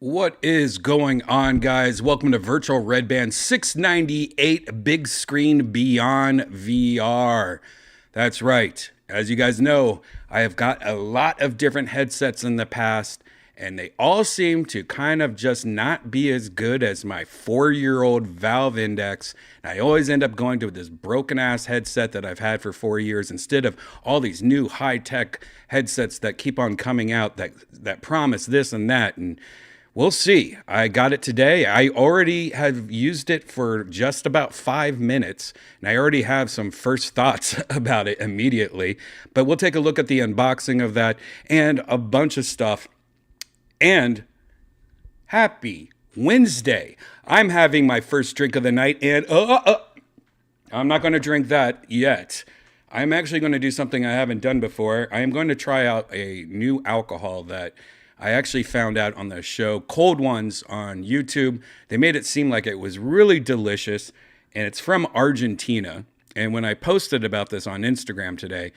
What is going on, guys? Welcome to Virtual Redban 698 Big Screen Beyond VR. That's right. As you guys know, I have got a lot of different headsets in the past, and they all seem to kind of just not be as good as my 4-year-old Valve Index. And I always end up going to this broken ass headset that I've had for 4 years instead of all these new high tech headsets that keep on coming out that promise this and that. And we'll see. I got it today. I already have used it for just about 5 minutes, and I already have some first thoughts about it immediately. But we'll take a look at the unboxing of that and a bunch of stuff. And happy Wednesday. I'm having my first drink of the night, and I'm not going to drink that yet. I'm actually going to do something I haven't done before. I am going to try out a new alcohol that I actually found out on the show Cold Ones on YouTube. They made it seem like it was really delicious, and it's from Argentina. And when I posted about this on Instagram today,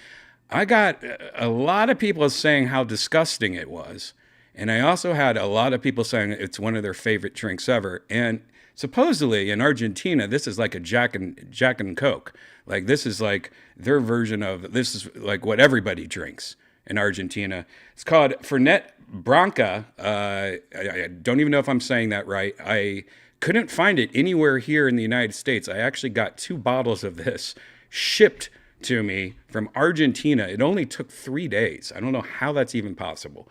I got a lot of people saying how disgusting it was. And I also had a lot of people saying it's one of their favorite drinks ever. And supposedly in Argentina, this is like a Jack and Coke. Like this is like their version of this is like what everybody drinks in Argentina. It's called Fernet Branca. I don't even know if I'm saying that right. I couldn't find it anywhere here in the United States. I actually got 2 bottles of this shipped to me from Argentina. It only took 3 days. I don't know how that's even possible.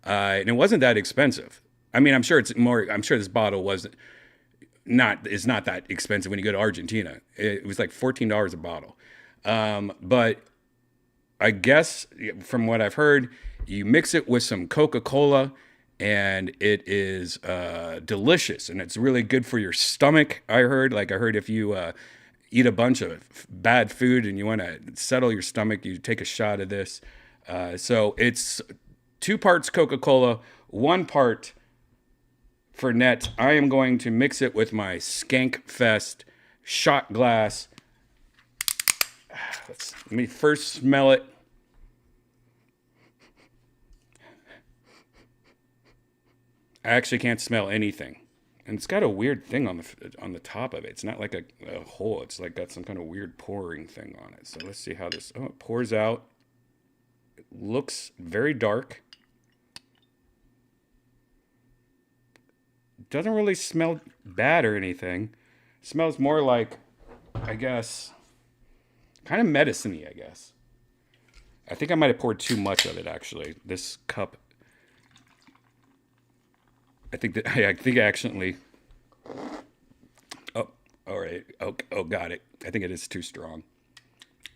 And it wasn't that expensive. I mean, I'm sure this bottle is not that expensive when you go to Argentina. It was like $14 a bottle. But I guess from what I've heard, you mix it with some Coca-Cola and it is delicious, and it's really good for your stomach. I heard if you eat a bunch of bad food and you want to settle your stomach, you take a shot of this. So it's 2 parts Coca-Cola, 1 part Fernet. I am going to mix it with my Skank Fest shot glass. Let me first smell it. I actually can't smell anything. And it's got a weird thing on the top of it. It's not like a hole. It's like got some kind of weird pouring thing on it. So let's see how this, it pours out. It looks very dark. Doesn't really smell bad or anything. It smells more like, I guess, kind of medicine-y, I guess. I think I might have poured too much of it, actually. This cup, I think I accidentally, oh, all right. Oh, got it. I think it is too strong.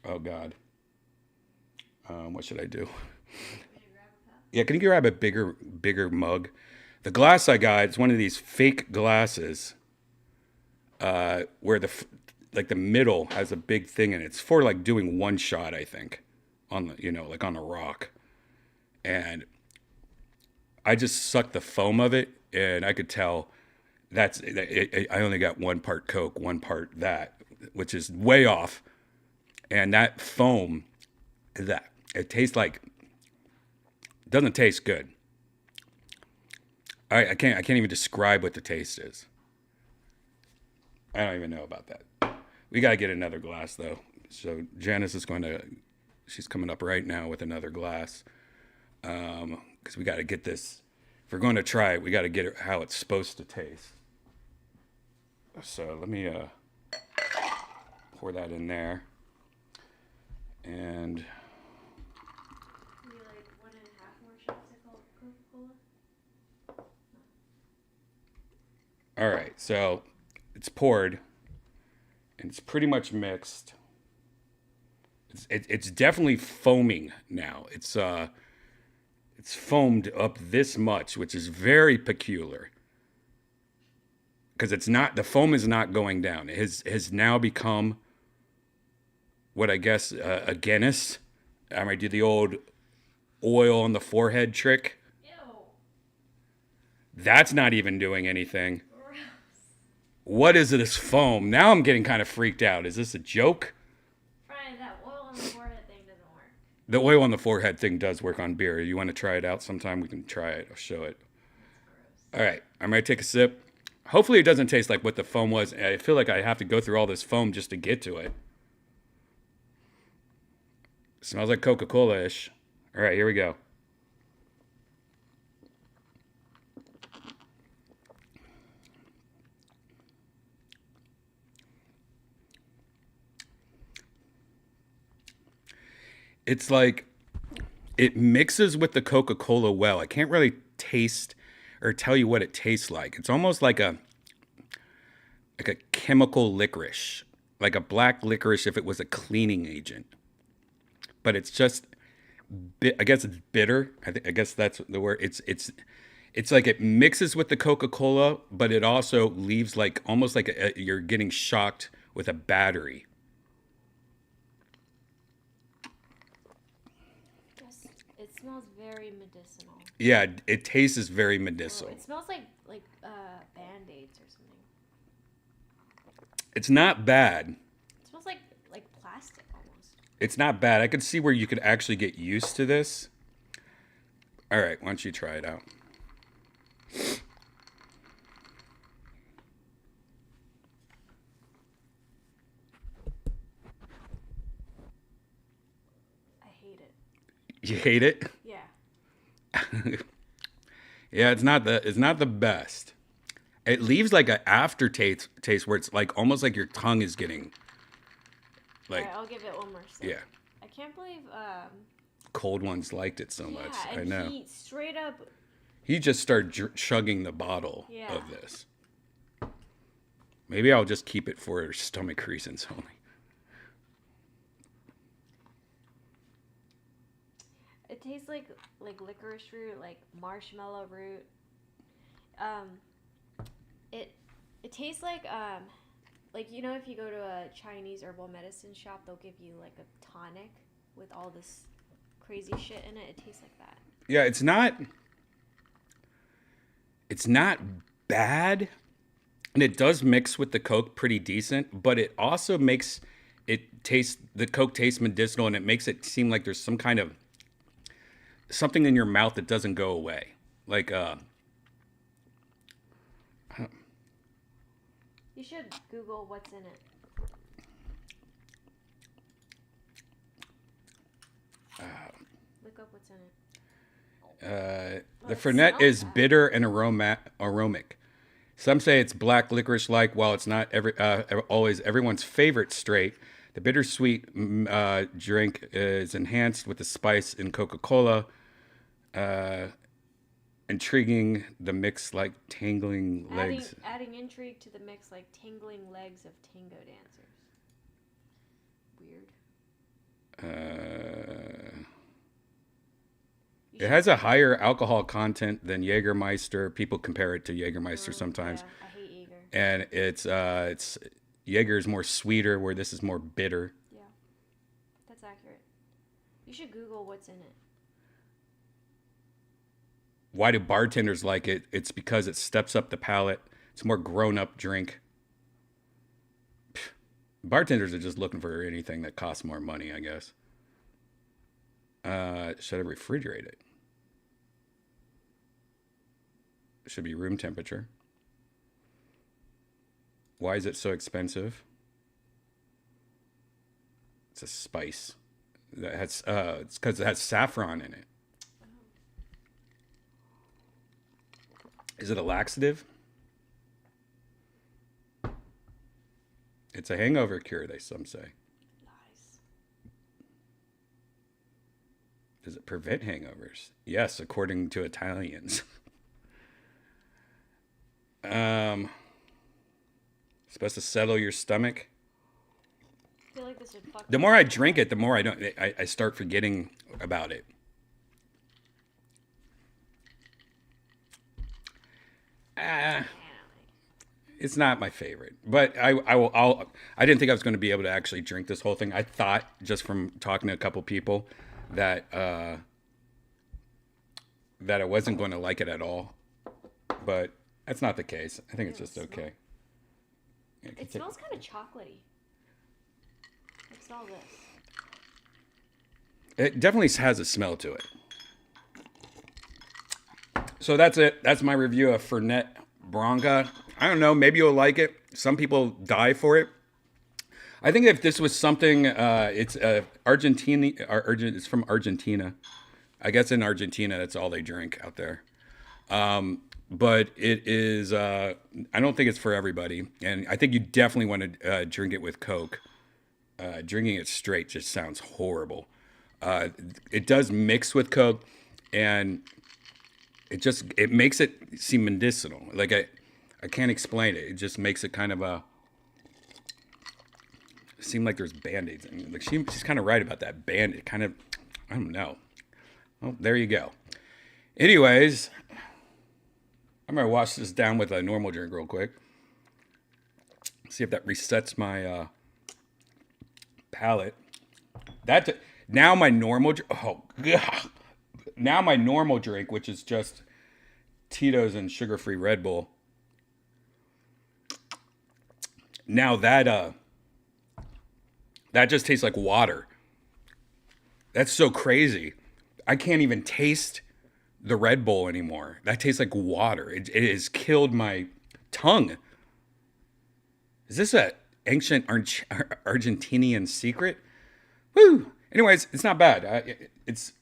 Oh, God. What should I do? Yeah, can you grab a bigger mug? The glass I got, it's one of these fake glasses where the middle has a big thing in it. It's for like doing one shot, I think, on like on a rock. And I just sucked the foam of it, and I could tell I only got 1 part Coke, 1 part that, which is way off. And that foam, it tastes like, doesn't taste good. I can't even describe what the taste is. I don't even know about that. We got to get another glass, though. So Janice is she's coming up right now with another glass. Because we got to get this. If we're going to try it, we got to get it how it's supposed to taste. So let me pour that in there. And maybe like 1.5 more shots of Coca-Cola. all right, so it's poured, and it's pretty much mixed. It's definitely foaming now. It's foamed up this much, which is very peculiar. Because the foam is not going down. It has now become what I guess a Guinness. I might do the old oil on the forehead trick. Ew. That's not even doing anything. Gross. What is this foam? Now I'm getting kind of freaked out. Is this a joke? Brian, that oil on the forehead thing doesn't work. The oil on the forehead thing does work on beer. You want to try it out sometime? We can try it. I'll show it. All right, I'm gonna take a sip. Hopefully, it doesn't taste like what the foam was. I feel like I have to go through all this foam just to get to it. Smells like Coca-Cola-ish. All right, here we go. It's like it mixes with the Coca-Cola well. I can't really taste or tell you what it tastes like. It's almost like a chemical licorice, like a black licorice if it was a cleaning agent. But it's just, I guess it's bitter. I guess that's the word. It's like it mixes with the Coca-Cola, but it also leaves like almost like you're getting shocked with a battery. Yes, it smells very medicinal. Yeah, it tastes very Oh, medicinal. it smells like Band-Aids or something. It's not bad. It smells like plastic almost. It's not bad. I could see where you could actually get used to this. All right, why don't you try it out? I hate it. You hate it? Yeah. Yeah, it's not the best. It leaves like an aftertaste taste where it's like almost like your tongue is getting like Alright, I'll give it one more sip. yeah. I can't believe Cold ones liked it so much. and I know. he straight up He just started chugging the bottle Yeah. of this. Maybe I'll just keep it for stomach reasons only. it tastes like licorice root, like marshmallow root. It tastes like you know if you go to a Chinese herbal medicine shop, they'll give you like a tonic with all this crazy shit in it. It tastes like that. Yeah, it's not bad. And it does mix with the Coke pretty decent, but it also makes the Coke taste medicinal, and it makes it seem like there's some kind of something in your mouth that doesn't go away. Like You should Google what's in it. Look up what's in it. the it Fernet smells is bad. bitter and aromatic. Some say it's black licorice-like, while it's not always everyone's favorite straight. The bittersweet drink is enhanced with the spice in Coca-Cola, intriguing the mix like tangling legs. Adding intrigue to the mix like tingling legs of tango dancers. Weird. It has a higher alcohol content than Jägermeister. People compare it to Jägermeister sometimes, Yeah, I hate Jaeger. and it's Jaeger is more sweeter, where this is more bitter. Yeah, that's accurate. You should Google what's in it. Why do bartenders like it? It's because it steps up the palate. It's a more grown-up drink. Bartenders are just looking for anything that costs more money, I guess. Should I refrigerate it? It should be room temperature. Why is it so expensive? It's a spice that has. It's because it has saffron in it. Is it a laxative? It's a hangover cure, some say. Lies. Does it prevent hangovers? Yes, according to Italians. Supposed to settle your stomach. I feel like this would fuck. The more I drink it, the more I start forgetting about it. It's not my favorite, but I didn't think I was going to be able to actually drink this whole thing. I thought, just from talking to a couple people, that I wasn't going to like it at all, but that's not the case. I think it's just okay. It smells kind of chocolatey. Like, smell this. It definitely has a smell to it. So that's it. That's my review of Fernet Branca. I don't know. Maybe you'll like it. Some people die for it. I think if this was something, it's Argentina. It's from Argentina. I guess in Argentina, that's all they drink out there. But it is. I don't think it's for everybody, and I think you definitely want to drink it with Coke. Drinking it straight just sounds horrible. It does mix with Coke, and it makes it seem medicinal. Like I can't explain it. It just makes it kind of seem like there's band-aids. I mean, like she's kind of right about that band-aid. Kind of, I don't know. Well, there you go. Anyways, I'm gonna wash this down with a normal drink real quick. See if that resets my palate. Now my normal now my normal drink, which is just Tito's and sugar-free Red Bull. Now that just tastes like water. That's so crazy. I can't even taste the Red Bull anymore. That tastes like water. It has killed my tongue. Is this a ancient Argentinian secret? Woo! Anyways, it's not bad. It's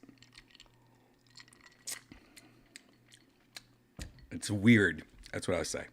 weird. That's what I was saying.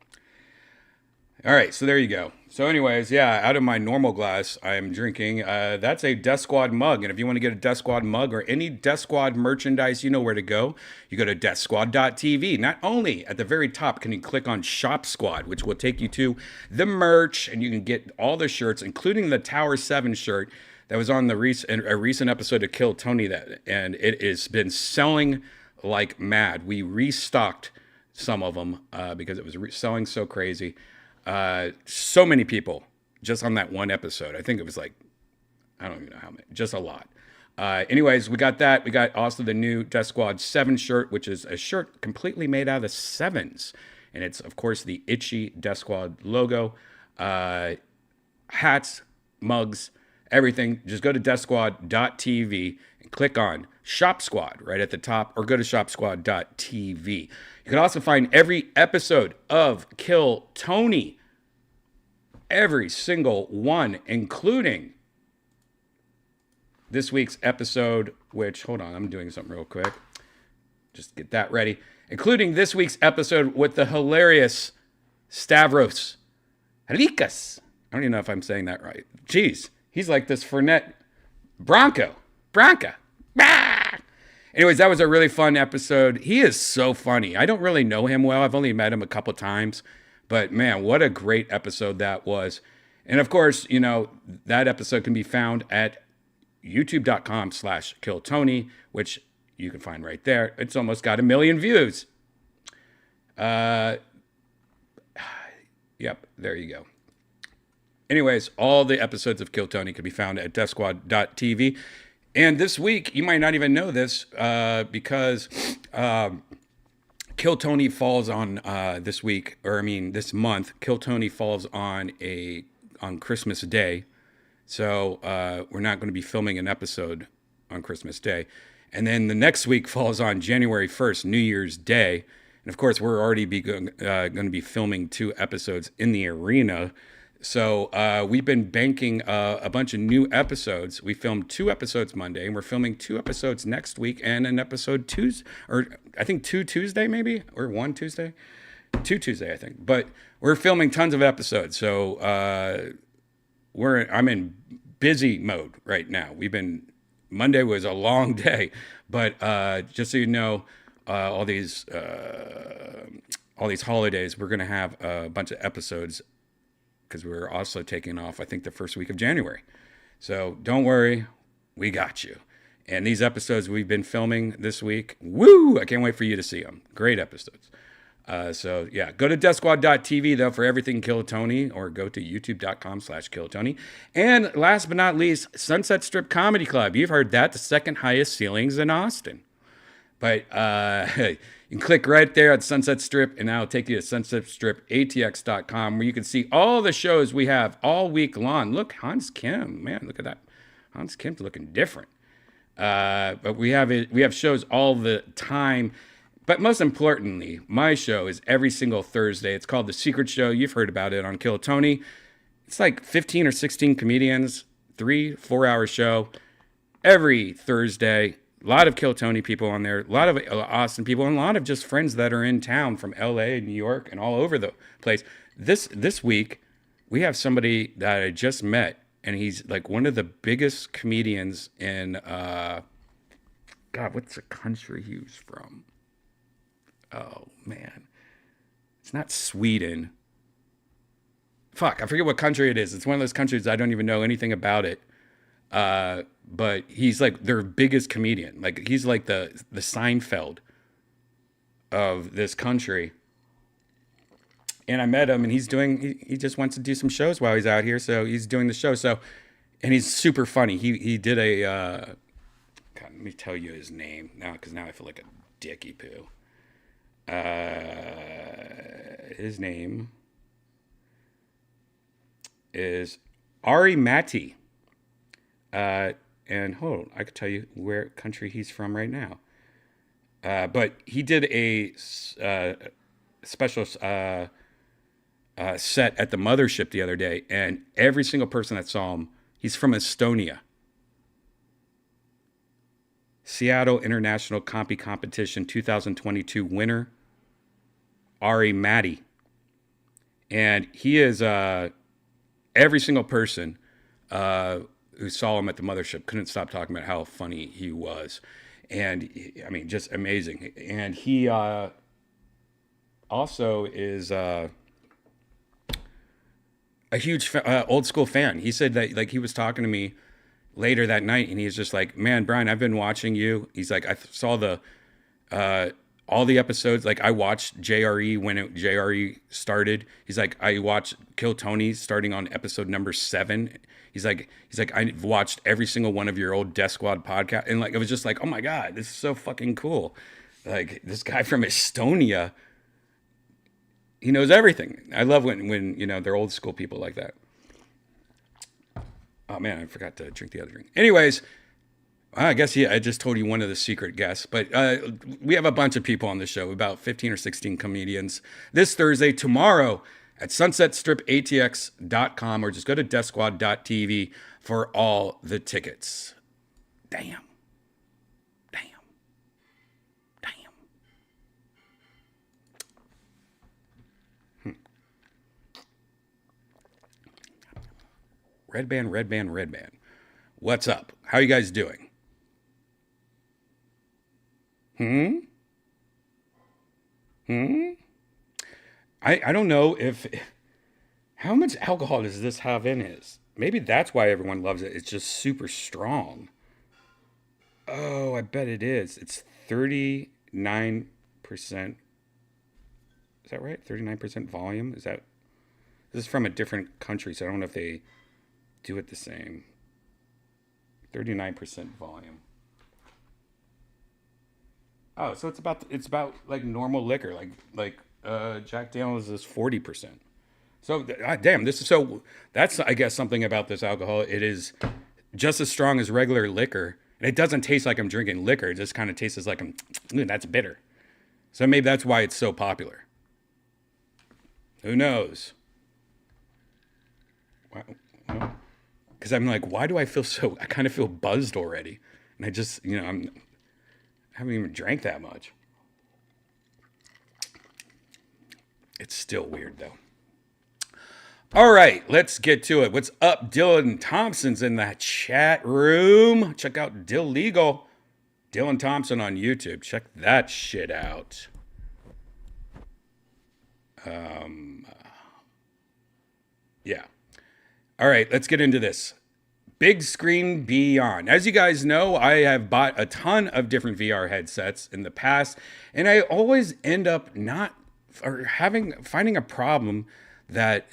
All right, so there you go. So anyways, yeah, out of my normal glass, I am drinking. That's a Death Squad mug. And if you want to get a Death Squad mug or any Death Squad merchandise, you know where to go. You go to deathsquad.tv. Not only at the very top can you click on Shop Squad, which will take you to the merch, and you can get all the shirts, including the Tower 7 shirt that was on a recent episode of Kill Tony. And it has been selling like mad. We restocked some of them because it was selling so crazy. So many people just on that one episode. I think it was like, I don't even know how many, just a lot. Anyways, we got that. We got also the new Death Squad 7 shirt, which is a shirt completely made out of sevens. And it's, of course, the itchy Death Squad logo. Hats, mugs, everything. Just go to deathsquad.tv and click on Shop Squad right at the top, or go to shopsquad.tv. You can also find every episode of Kill Tony, every single one, including this week's episode, which, hold on, I'm doing something real quick. Just get that ready. Including this week's episode with the hilarious Stavros Halikas. I don't even know if I'm saying that right. Jeez, he's like this Fernet Branca. Ah! Anyways, that was a really fun episode. He is so funny. I don't really know him well. I've only met him a couple times. But man, what a great episode that was. And of course, you know, that episode can be found at youtube.com/killtony, which you can find right there. It's almost got 1 million views. Yep, there you go. Anyways, all the episodes of Kill Tony can be found at deathsquad.tv. And this week, you might not even know this because Kill Tony falls on this month. Kill Tony falls on Christmas Day. So we're not going to be filming an episode on Christmas Day. And then the next week falls on January 1st, New Year's Day. And of course, we're already going to be filming 2 episodes in the arena. So we've been banking a bunch of new episodes. We filmed 2 episodes Monday, and we're filming 2 episodes next week, and an episode Tuesday, or I think 2 Tuesday maybe, or 1 Tuesday, 2 Tuesday I think. But we're filming tons of episodes, so I'm in busy mode right now. Monday was a long day, but just so you know, all these holidays, we're gonna have a bunch of episodes, because we're also taking off, I think, the first week of January. So don't worry, we got you. And these episodes we've been filming this week, woo! I can't wait for you to see them. Great episodes. So yeah, go to deathsquad.tv though for everything Kill Tony, or go to youtube.com/KillTony. And last but not least, Sunset Strip Comedy Club. You've heard that, the second highest ceilings in Austin. But you can click right there at Sunset Strip, and that'll take you to sunsetstripatx.com, where you can see all the shows we have all week long. Look, Hans Kim, man, look at that. Hans Kim's looking different. But we have shows all the time. But most importantly, my show is every single Thursday. It's called The Secret Show. You've heard about it on Kill Tony. It's like 15 or 16 comedians, 3-4 hour show every Thursday. A lot of Kill Tony people on there, a lot of Austin people, and a lot of just friends that are in town from LA, New York, and all over the place. This week, we have somebody that I just met, and he's like one of the biggest comedians in, God, what's the country he was from? Oh, man. It's not Sweden. Fuck, I forget what country it is. It's one of those countries I don't even know anything about it. But he's like their biggest comedian. Like he's like the Seinfeld of this country. And I met him, and he just wants to do some shows while he's out here, so he's doing the show. So, and he's super funny. He did a God, let me tell you his name now, because now I feel like a dicky poo. His name is Ari Matti. And hold on, I could tell you where country he's from right now. But he did a special set at the mothership the other day, and every single person that saw him, he's from Estonia. Seattle International Compy Competition 2022 winner, Ari Matti. And he is every single person who saw him at the mothership couldn't stop talking about how funny he was. And I mean, just amazing. And he also is a huge old school fan. He said that, like, he was talking to me later that night, and he's just like, man, Brian, I've been watching you. He's like, I saw the all the episodes. Like, I watched JRE when JRE started. He's like, I watched Kill Tony starting on episode number 7. He's like, I've watched every single one of your old Death Squad podcast. And like, it was just like, oh my God, this is so fucking cool. Like, this guy from Estonia, he knows everything. I love when you know, they're old school people like that. Oh man, I forgot to drink the other drink. Anyways, I guess, yeah, I just told you one of the secret guests, but we have a bunch of people on the show, about 15 or 16 comedians. This Thursday, tomorrow, at sunsetstripatx.com, or just go to deathsquad.tv for all the tickets. Damn. Redban. What's up? How you guys doing? I don't know how much alcohol does this have in it? Maybe that's why everyone loves it. It's just super strong. Oh, I bet it is. It's 39%. Is that right? 39% volume? This is from a different country, so I don't know if they do it the same. 39% volume. Oh, so it's about like normal liquor, like Jack Daniel's is 40%. So damn, that's, I guess, something about this alcohol. It is just as strong as regular liquor, and it doesn't taste like I'm drinking liquor. It just kind of tastes like that's bitter. So maybe that's why it's so popular. Who knows? Because I'm like, why do I feel so? I kind of feel buzzed already, and I just, I haven't even drank that much. It's still weird though. All right, let's get to it. What's up? Dylan Thompson's in the chat room. Check out Dill Legal. Dylan Thompson on YouTube. Check that shit out. Yeah. All right, let's get into this. Bigscreen Beyond. As you guys know, I have bought a ton of different VR headsets in the past, and I always end up finding a problem that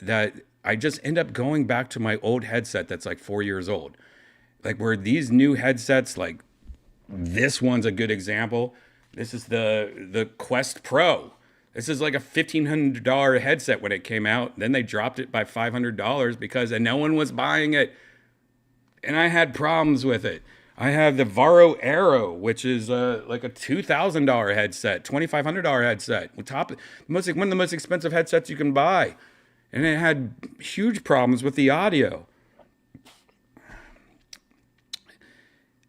I just end up going back to my old headset that's like 4 years old. Like, where these new headsets, like this one's a good example. This is the Quest Pro. This is like a $1,500 headset when it came out. Then they dropped it by $500 and no one was buying it. And I had problems with it. I have the Varo Aero, which is like a $2,000 headset, $2,500 headset. One of the most expensive headsets you can buy, and it had huge problems with the audio.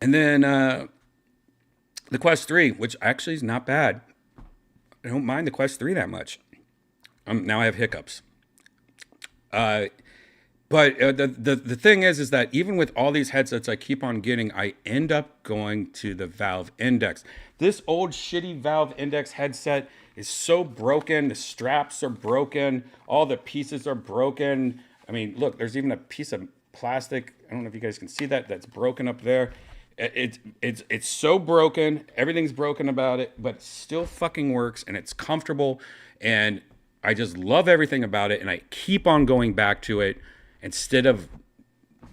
And then the Quest 3, which actually is not bad. I don't mind the Quest 3 that much. Now I have hiccups. But the thing is that even with all these headsets I keep on getting, I end up going to the Valve Index. This old shitty Valve Index headset is so broken. The straps are broken. All the pieces are broken. I mean, look, there's even a piece of plastic. I don't know if you guys can see that. That's broken up there. It's so broken. Everything's broken about it, but it still fucking works, and it's comfortable, and I just love everything about it, and I keep on going back to it. Instead of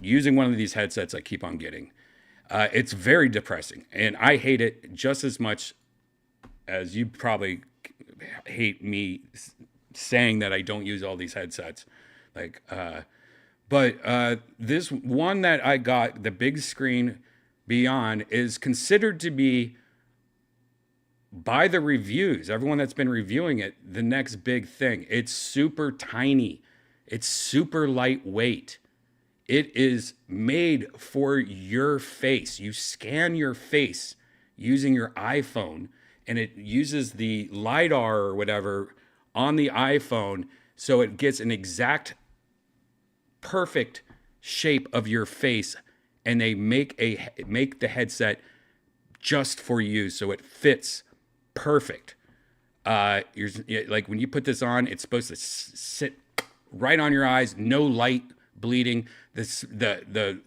using one of these headsets I keep on getting. It's very depressing, and I hate it just as much as you probably hate me saying that I don't use all these headsets. But this one that I got, the Bigscreen Beyond, is considered to be, by the reviews, everyone that's been reviewing it, the next big thing. It's super tiny. It's super lightweight. It is made for your face. You scan your face using your iPhone, and it uses the LiDAR or whatever on the iPhone, so it gets an exact perfect shape of your face, and they make the headset just for you, so it fits perfect. Like when you put this on, it's supposed to sit right on your eyes, no light bleeding. It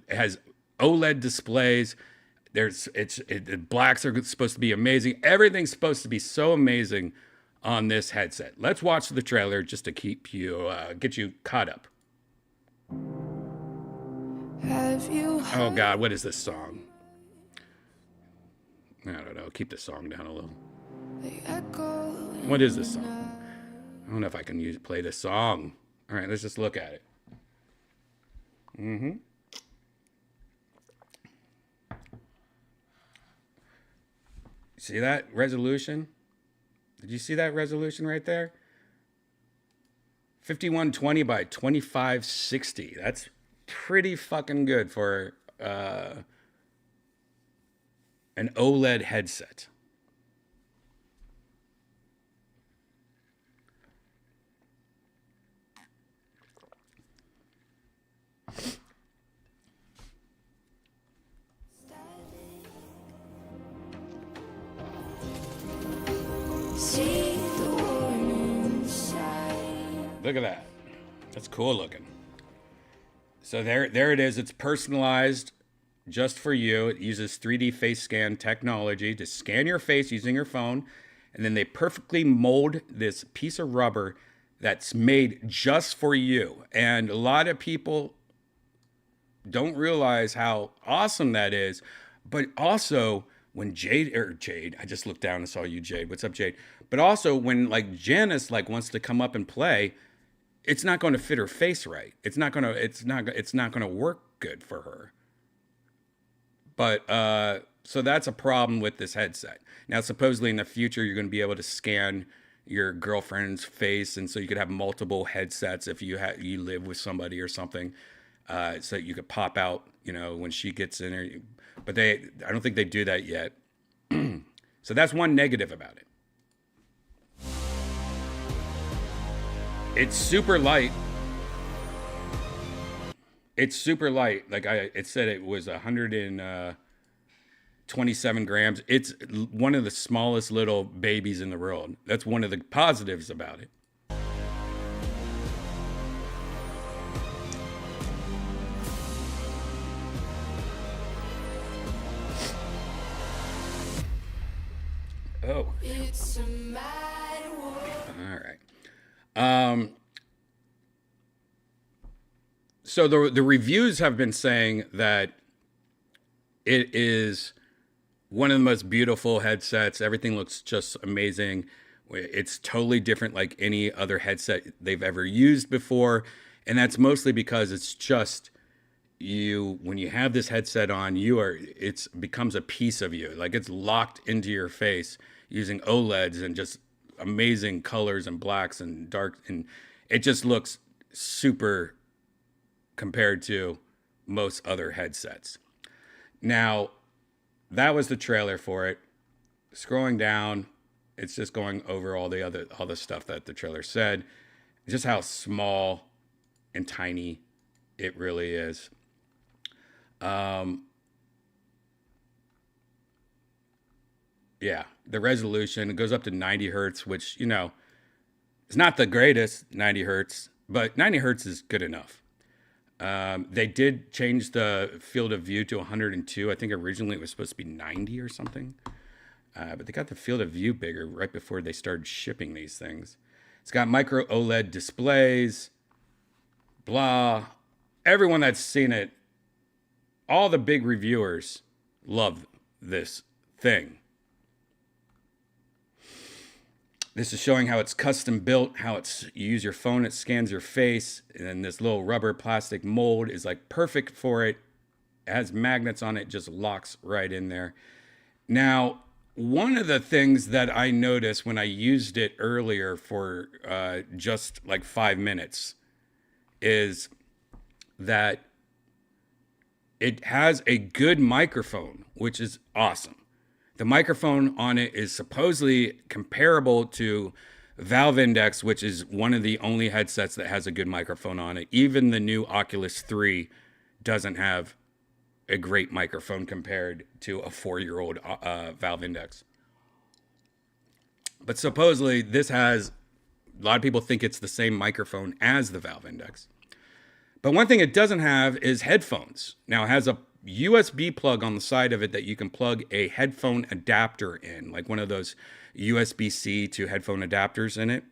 has OLED displays. The blacks are supposed to be amazing. Everything's supposed to be so amazing on this headset. Let's watch the trailer just to keep you get you caught up. Oh God, what is this song? I don't know. Keep the song down a little. What is this song? I don't know if I can play this song. All right, let's just look at it. See that resolution? Did you see that resolution right there? 5120 by 2560. That's pretty fucking good for an OLED headset. Look at that. That's cool looking. So there it is. It's personalized just for you. It uses 3D face scan technology to scan your face using your phone. And then they perfectly mold this piece of rubber that's made just for you. And a lot of people don't realize how awesome that is. But also when Jade, I just looked down and saw you, Jade. What's up, Jade? But also when like Janice wants to come up and play, it's not going to fit her face right. It's not going to work good for her. But so that's a problem with this headset. Now, supposedly in the future, you're going to be able to scan your girlfriend's face, and so you could have multiple headsets if you live with somebody or something, so you could pop out, when she gets in there. But I don't think they do that yet. So that's one negative about it. It's super light. Like it said, it was 127 grams. It's one of the smallest little babies in the world. That's one of the positives about it. Oh. It's a mad world. All right. So the reviews have been saying that it is one of the most beautiful headsets. Everything looks just amazing. It's totally different like any other headset they've ever used before. And that's mostly because when you have this headset on, it's becomes a piece of you. Like it's locked into your face using OLEDs and just amazing colors and blacks and dark, and it just looks super compared to most other headsets. Now, that was the trailer for it. Scrolling down, it's just going over all the stuff that the trailer said, just how small and tiny it really is. Yeah, the resolution, it goes up to 90 hertz, which, is not the greatest 90 hertz, but 90 hertz is good enough. They did change the field of view to 102. I think originally it was supposed to be 90 or something. But they got the field of view bigger right before they started shipping these things. It's got micro OLED displays, blah. Everyone that's seen it, all the big reviewers love this thing. This is showing how it's custom built, how you use your phone, it scans your face, and then this little rubber plastic mold is like perfect for it. It has magnets on it, just locks right in there. Now, one of the things that I noticed when I used it earlier for just like 5 minutes is that it has a good microphone, which is awesome. The microphone on it is supposedly comparable to Valve Index, which is one of the only headsets that has a good microphone on it. Even the new Oculus 3 doesn't have a great microphone compared to a 4-year-old Valve Index. But supposedly this has, a lot of people think it's the same microphone as the Valve Index. But one thing it doesn't have is headphones. Now it has a USB plug on the side of it that you can plug a headphone adapter in, like one of those USB-C to headphone adapters in it.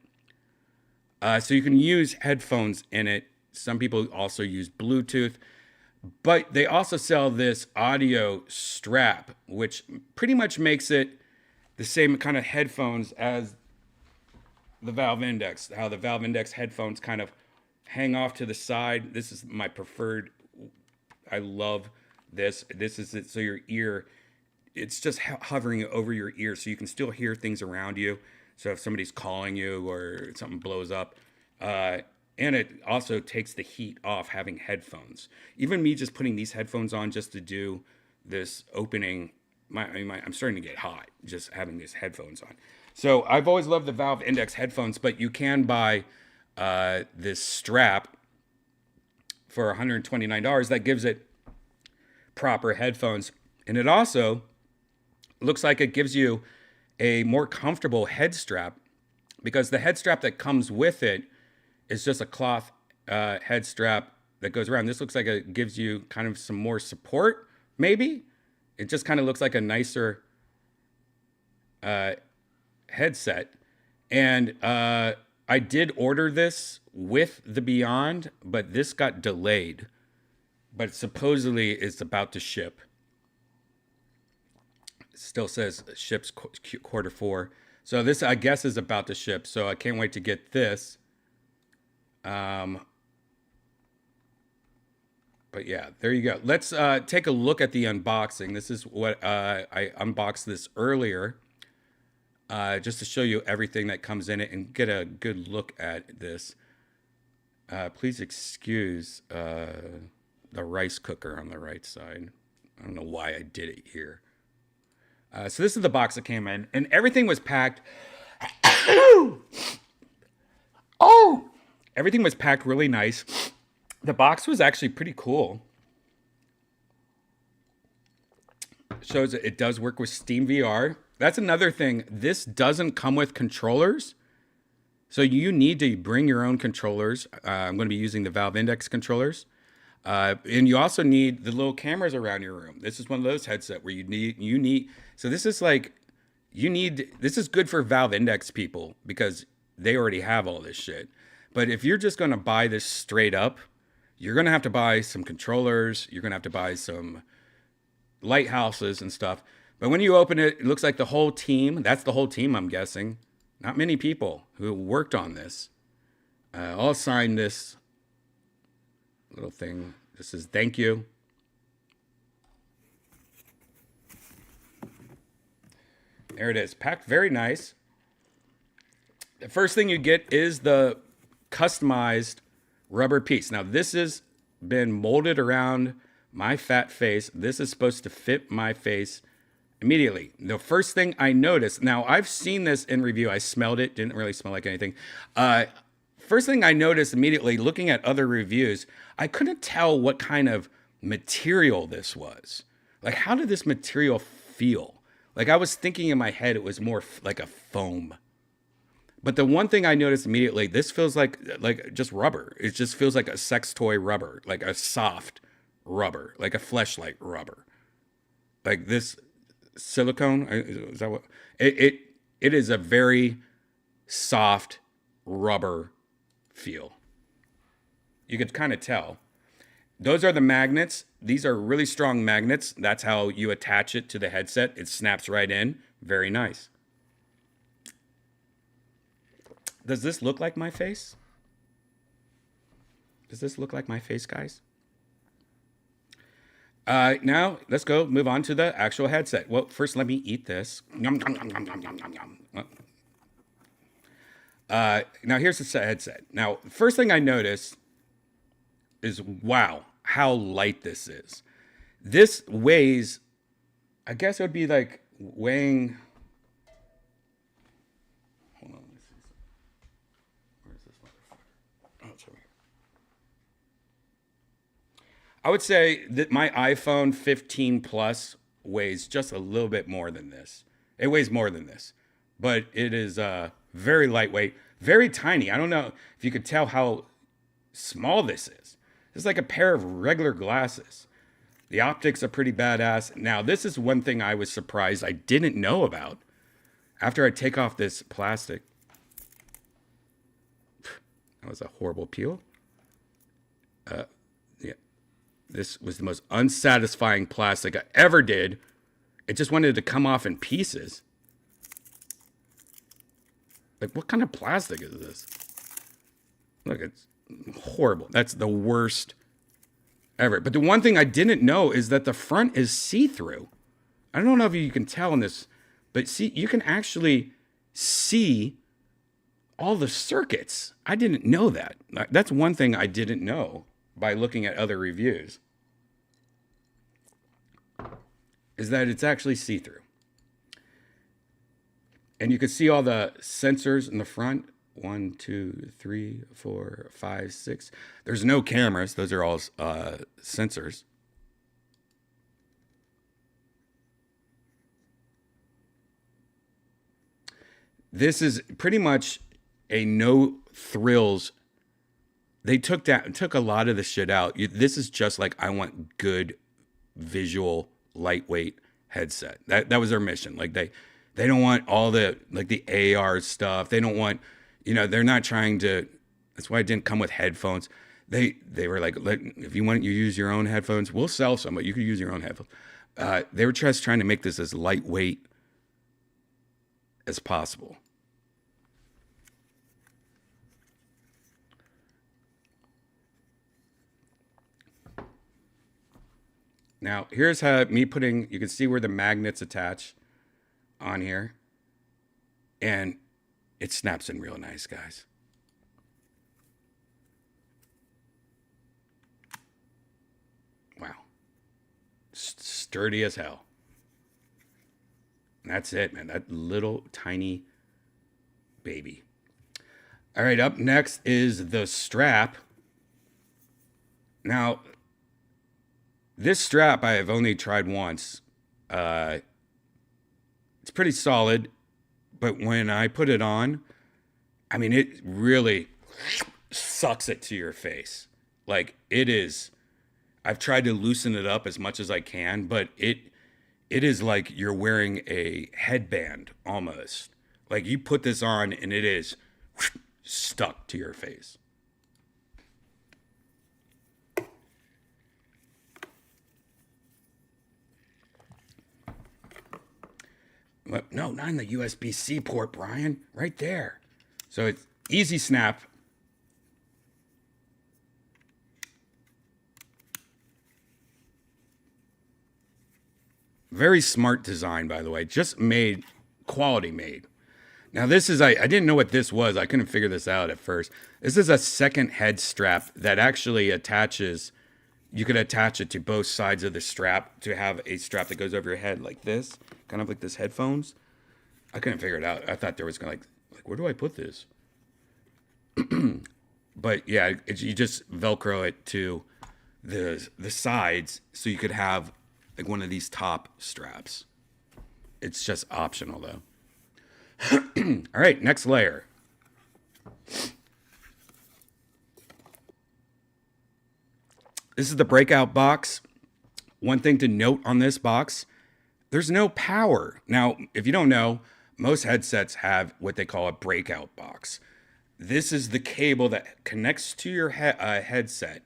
So you can use headphones in it. Some people also use Bluetooth. But they also sell this audio strap, which pretty much makes it the same kind of headphones as the Valve Index. How the Valve Index headphones kind of hang off to the side. This is my preferred. I love this. This is it. So your ear, it's just hovering over your ear so you can still hear things around you. So if somebody's calling you or something blows up, and it also takes the heat off having headphones. Even me just putting these headphones on just to do this opening, I'm starting to get hot just having these headphones on. So I've always loved the Valve Index headphones, but you can buy this strap for $129 that gives it proper headphones. And it also looks like it gives you a more comfortable head strap, because the head strap that comes with it is just a cloth head strap that goes around. This looks like it gives you kind of some more support, maybe. It just kind of looks like a nicer headset. And I did order this with the Beyond, but this got delayed. But supposedly it's about to ship. It still says ships Q4. So this, I guess, is about to ship. So I can't wait to get this. But yeah, there you go. Let's take a look at the unboxing. This is what I unboxed this earlier, just to show you everything that comes in it and get a good look at this. Please excuse the rice cooker on the right side. I don't know why I did it here. So this is the box that came in, and everything was packed. Oh! Everything was packed really nice. The box was actually pretty cool. Shows that it does work with Steam VR. That's another thing. This doesn't come with controllers. So you need to bring your own controllers. I'm going to be using the Valve Index controllers. And you also need the little cameras around your room. This is one of those headsets where you need. So this is like, this is good for Valve Index people because they already have all this shit. But if you're just going to buy this straight up, you're going to have to buy some controllers. You're going to have to buy some lighthouses and stuff. But when you open it, it looks like the whole team. That's the whole team, I'm guessing. Not many people who worked on this all signed this little thing. This is thank you. There it is. Packed very nice. The first thing you get is the customized rubber piece. Now, this has been molded around my fat face. This is supposed to fit my face immediately. The first thing I noticed, now I've seen this in review. I smelled it. Didn't really smell like anything. First thing I noticed immediately looking at other reviews, I couldn't tell what kind of material this was. Like, how did this material feel? Like, I was thinking in my head it was more like a foam. But the one thing I noticed immediately, this feels like just rubber. It just feels like a sex toy rubber, like a soft rubber, like a fleshlight rubber. Like this silicone, is that what? It is a very soft rubber feel. You could kind of tell. Those are the magnets. These are really strong magnets. That's how you attach it to the headset. It snaps right in. Very nice. Does this look like my face? Does this look like my face, guys? Now, let's go move on to the actual headset. Well, first, let me eat this. Now, here's the headset. Now, the first thing I noticed is, wow, how light this is. This weighs, I guess it would be like weighing... Hold on, let's see. Where's this motherfucker? Oh, it's over here. I would say that my iPhone 15 Plus weighs just a little bit more than this. It weighs more than this, but it is very lightweight, very tiny. I don't know if you could tell how small this is. It's like a pair of regular glasses. The optics are pretty badass. Now, this is one thing I was surprised I didn't know about. After I take off this plastic, that was a horrible peel. Yeah, this was the most unsatisfying plastic I ever did. It just wanted to come off in pieces. Like, what kind of plastic is this? Look, it's horrible. That's the worst ever. But the one thing I didn't know is that the front is see-through. I don't know if you can tell in this, but see, you can actually see all the circuits. I didn't know that. That's one thing I didn't know by looking at other reviews, is that it's actually see-through. And you can see all the sensors in the front. 1, 2, 3, 4, 5, 6. There's no cameras. Those are all sensors. This is pretty much a no thrills. They took a lot of the shit out. This is just like, I want good visual lightweight headset. That was their mission. Like they don't want all the like the AR stuff. They don't want, they're not trying to. That's why it didn't come with headphones. They were like, if you want, you use your own headphones. We'll sell some, but you could use your own headphones. They were just trying to make this as lightweight as possible. Now, here's how you can see where the magnets attach on here. And it snaps in real nice, guys. Wow. Sturdy as hell. And that's it, man. That little tiny baby. All right, up next is the strap. Now, this strap I have only tried once. It's pretty solid, but when I put it on, I mean, it really sucks it to your face. Like, it is. I've tried to loosen it up as much as I can, but it is like you're wearing a headband almost. Like, you put this on and it is stuck to your face. No, not in the USB-C port, Brian. Right there. So it's easy snap. Very smart design, by the way. Just made, quality made. Now this is, I didn't know what this was. I couldn't figure this out at first. This is a second head strap that actually attaches, you could attach it to both sides of the strap to have a strap that goes over your head like this, kind of like this headphones. I couldn't figure it out. I thought there was gonna like where do I put this? But yeah, you just Velcro it to the sides so you could have like one of these top straps. It's just optional though. All right, next layer. This is the breakout box. One thing to note on this box, there's no power. Now, if you don't know, most headsets have what they call a breakout box. This is the cable that connects to your headset.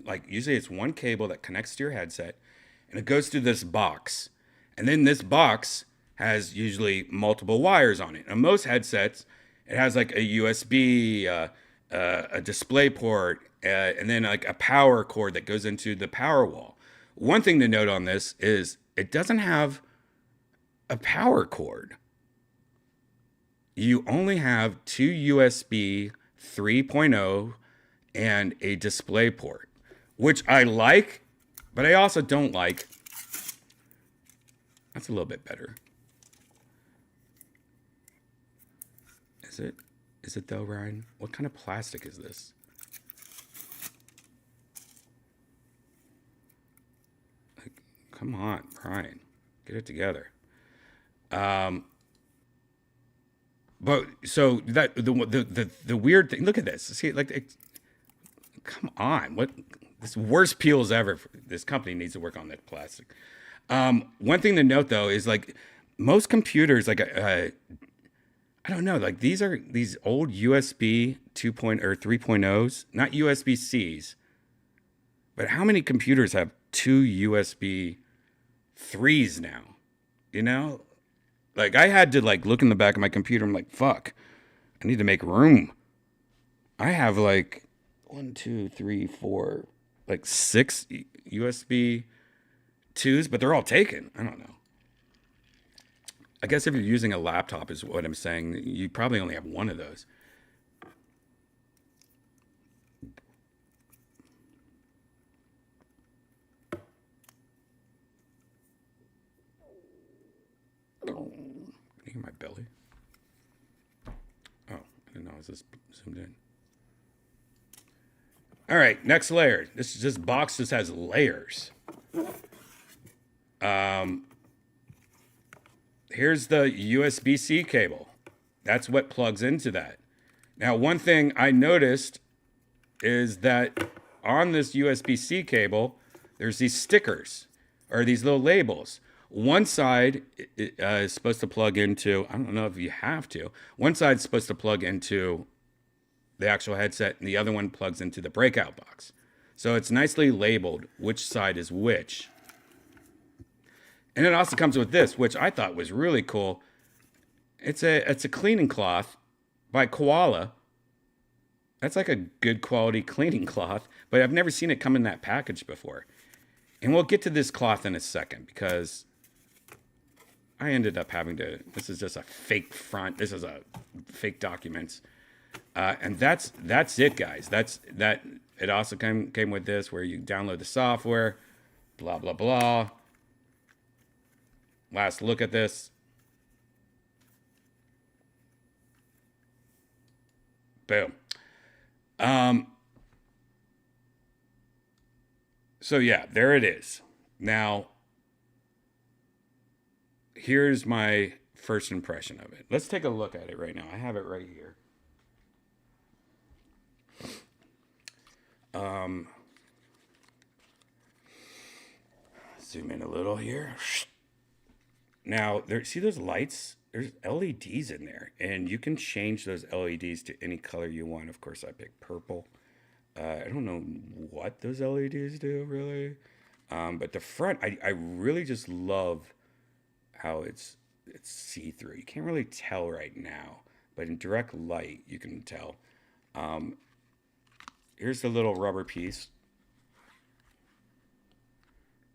Like usually it's one cable that connects to your headset and it goes through this box. And then this box has usually multiple wires on it. And most headsets, it has like a USB, a display port, and then like a power cord that goes into the power wall. One thing to note on this is it doesn't have a power cord. You only have two USB 3.0 and a display port, which I like, but I also don't like. That's a little bit better. Is it? Is it though, Ryan? What kind of plastic is this? Like, come on, Ryan, get it together. But so that the weird thing. Look at this. See, like, come on. What this worst peels ever. This company needs to work on that plastic. One thing to note though is like most computers, like I don't know, like these are these old USB 2.0 or 3.0s, not USB Cs. But how many computers have two USB 3s now? You know? Like I had to like look in the back of my computer. I'm like, fuck, I need to make room. I have like 1, 2, 3, 4, like 6 USB 2s, but they're all taken. I don't know. I guess if you're using a laptop is what I'm saying, you probably only have one of those. Can you hear my belly? Oh, I didn't know I was just zoomed in. All right, next layer. This box just has layers. Here's the USB-C cable. That's what plugs into that. Now, one thing I noticed is that on this USB-C cable, there's these stickers or these little labels. One side is supposed to plug into, I don't know if you have to, one side's supposed to plug into the actual headset and the other one plugs into the breakout box. So it's nicely labeled which side is which. And it also comes with this, which I thought was really cool. It's a cleaning cloth by Koala. That's like a good quality cleaning cloth, but I've never seen it come in that package before. And we'll get to this cloth in a second because I ended up having to, this is just a fake front. This is a fake documents. And that's it, guys. It also came with this where you download the software, blah, blah, blah. Last look at this. Boom. So yeah, there it is. Now, here's my first impression of it. Let's take a look at it right now. I have it right here. Zoom in a little here. Now, see those lights? There's LEDs in there, and you can change those LEDs to any color you want. Of course, I picked purple. I don't know what those LEDs do, really. But the front, I really just love how it's see-through. You can't really tell right now, but in direct light, you can tell. Here's the little rubber piece.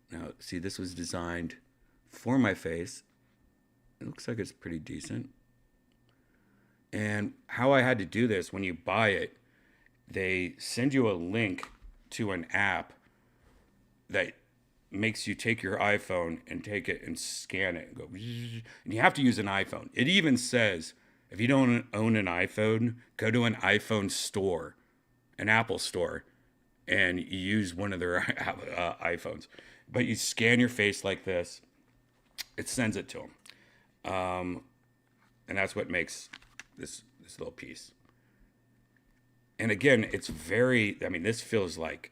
Now, see, this was designed for my face. It looks like it's pretty decent. And how I had to do this, when you buy it, they send you a link to an app that makes you take your iPhone and take it and scan it and go, and you have to use an iPhone. It even says, if you don't own an iPhone, go to an iPhone store, an Apple store, and you use one of their iPhones. But you scan your face like this, it sends it to them. And that's what makes this little piece. And again, it's very, I mean, this feels like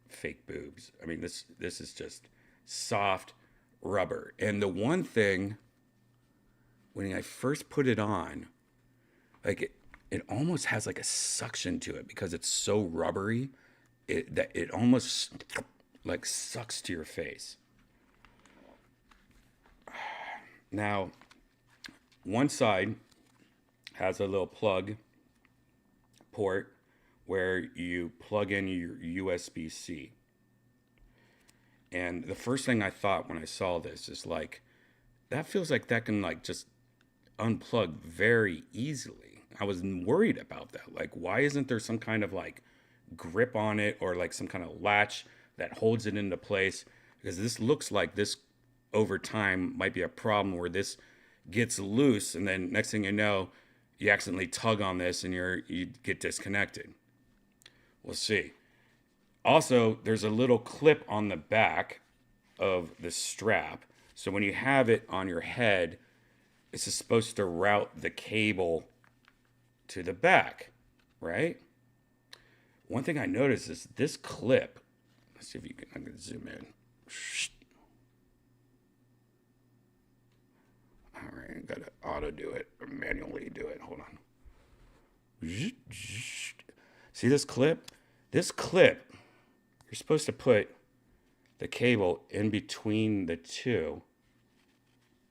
fake boobs. I mean, this is just soft rubber. And the one thing, when I first put it on, like it almost has like a suction to it because it's so rubbery. It almost like sucks to your face. Now, one side has a little plug port where you plug in your USB-C. And the first thing I thought when I saw this is like, that feels like that can like just unplug very easily. I was worried about that. Like, why isn't there some kind of like grip on it or like some kind of latch that holds it into place? Because this looks like this over time might be a problem where this gets loose and then next thing you know, you accidentally tug on this and you get disconnected. We'll see. Also, there's a little clip on the back of the strap. So when you have it on your head, it's supposed to route the cable to the back, right? One thing I noticed is this clip. Let's see if you can, I'm going to zoom in. All right, I got to auto do it or manually do it. Hold on. See this clip? This clip, you're supposed to put the cable in between the two,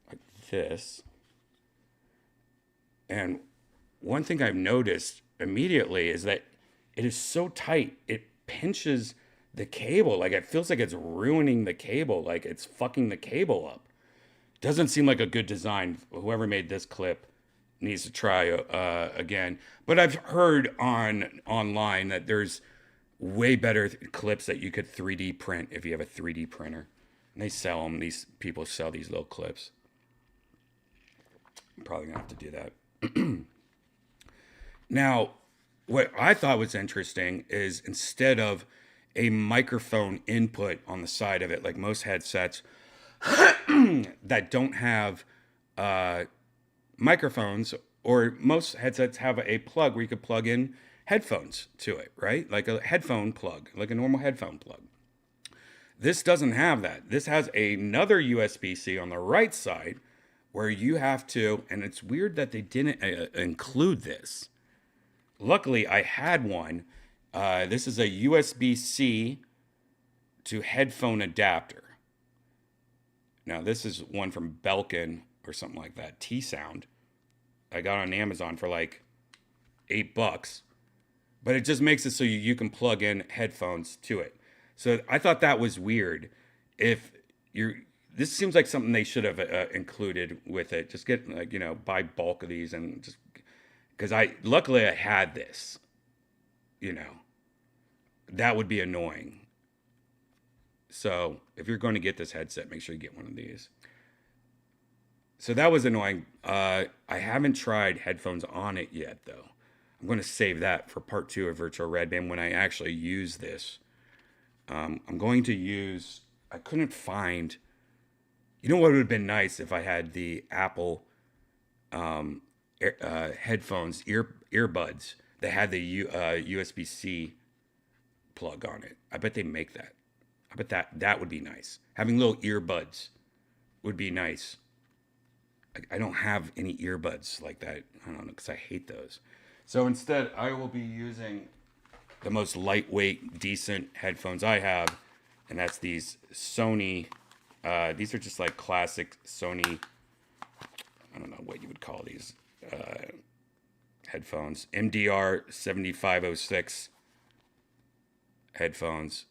like this. And one thing I've noticed immediately is that it is so tight, it pinches the cable. Like it feels like it's ruining the cable, like it's fucking the cable up. Doesn't seem like a good design. Whoever made this clip needs to try again. But I've heard online that there's way better clips that you could 3D print if you have a 3D printer. And they sell them. These people sell these little clips. I'm probably gonna have to do that. Now, what I thought was interesting is instead of a microphone input on the side of it, like most headsets that don't have microphones, or most headsets have a plug where you could plug in headphones to it, right? Like a headphone plug, like a normal headphone plug. This doesn't have that. This has another USB-C on the right side where you have to, and it's weird that they didn't include this. Luckily, I had one. This is a USB-C to headphone adapter. Now, this is one from Belkin or something like that, T-Sound. I got on Amazon for like $8. But it just makes it so you can plug in headphones to it. So I thought that was weird. This seems like something they should have included with it. Just get like, buy bulk of these and just, because luckily I had this, that would be annoying. So if you're going to get this headset, make sure you get one of these. So that was annoying. I haven't tried headphones on it yet, though. I'm going to save that for part 2 of Virtual Redban when I actually use this. I'm going to use, I couldn't find, what would have been nice if I had the Apple headphones, earbuds that had the USB-C plug on it. I bet they make that. I bet that would be nice. Having little earbuds would be nice. I don't have any earbuds like that. I don't know, because I hate those. So instead, I will be using the most lightweight, decent headphones I have, and that's these Sony. These are just like classic Sony, I don't know what you would call these headphones. MDR 7506 headphones.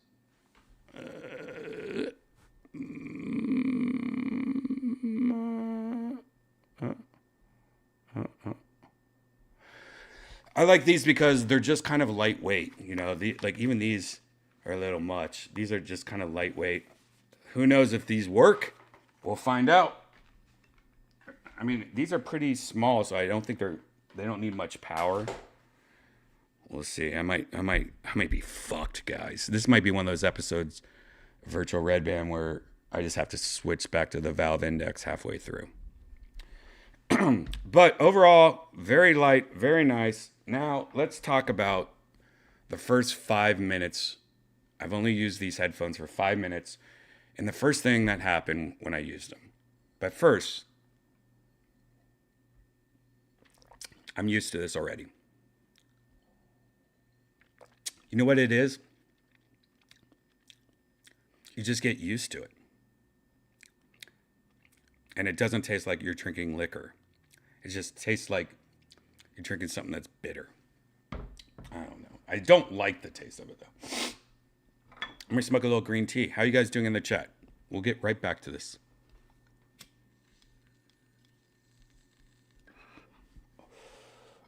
I like these because they're just kind of lightweight. You know, like even these are a little much. These are just kind of lightweight. Who knows if these work? We'll find out. I mean, these are pretty small, so I don't think they don't need much power. We'll see. I might be fucked, guys. This might be one of those episodes, Virtual Redban, where I just have to switch back to the valve index halfway through. But overall, very light, very nice. Now, let's talk about the first 5 minutes. I've only used these headphones for 5 minutes, and the first thing that happened when I used them. But first, I'm used to this already. You know what it is? You just get used to it. And it doesn't taste like you're drinking liquor. It just tastes like you're drinking something that's bitter. I don't know. I don't like the taste of it, though. I'm going to smoke a little green tea. How you guys doing in the chat? We'll get right back to this.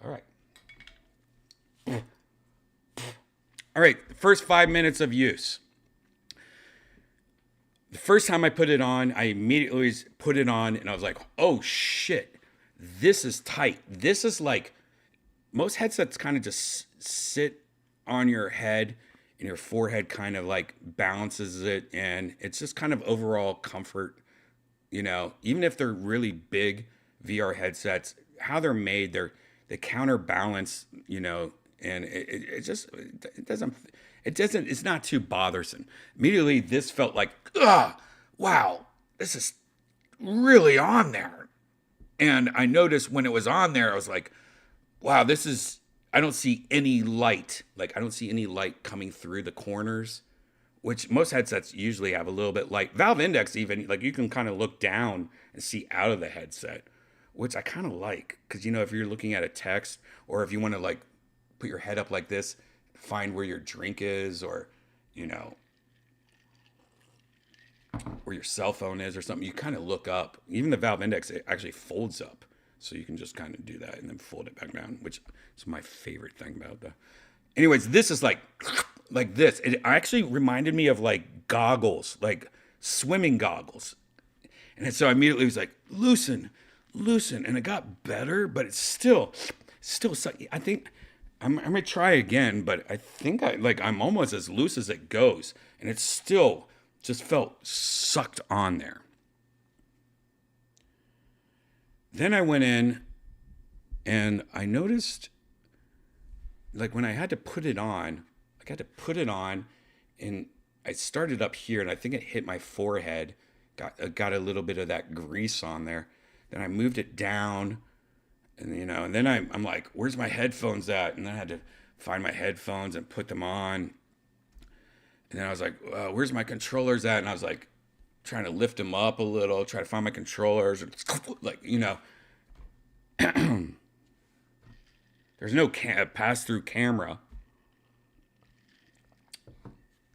All right. All right. First 5 minutes of use. The first time I put it on, I immediately put it on and I was like, oh shit, this is tight. This is like, most headsets kind of just sit on your head and your forehead kind of like balances it. And it's just kind of overall comfort, you know, even if they're really big VR headsets, how they're made, they counterbalance, you know, and it doesn't, it's not too bothersome. Immediately, this felt like, wow, this is really on there. And I noticed when it was on there, I was like, wow, I don't see any light. Like, I don't see any light coming through the corners, which most headsets usually have a little bit light. Valve Index even, like, you can kind of look down and see out of the headset, which I kind of like. Because, you know, if you're looking at a text or if you want to, like, put your head up like this, find where your drink is, or, you know, where your cell phone is or something, you kind of look up. Even the Valve Index, it actually folds up. So you can just kind of do that and then fold it back down, which is my favorite thing about that. Anyways, this is like this. It actually reminded me of like goggles, like swimming goggles. And so I immediately was like, loosen. And it got better, but it's still, I think I'm going to try again, but I think I'm almost as loose as it goes. And it still just felt sucked on there. Then I went in and I noticed, like when I had to put it on, and I started up here and I think it hit my forehead, got a little bit of that grease on there. Then I moved it down, and you know, and then I'm like, where's my headphones at? And then I had to find my headphones and put them on. And then I was like, where's my controllers at? And I was like, trying to lift them up a little, try to find my controllers, like, you know, there's no pass-through camera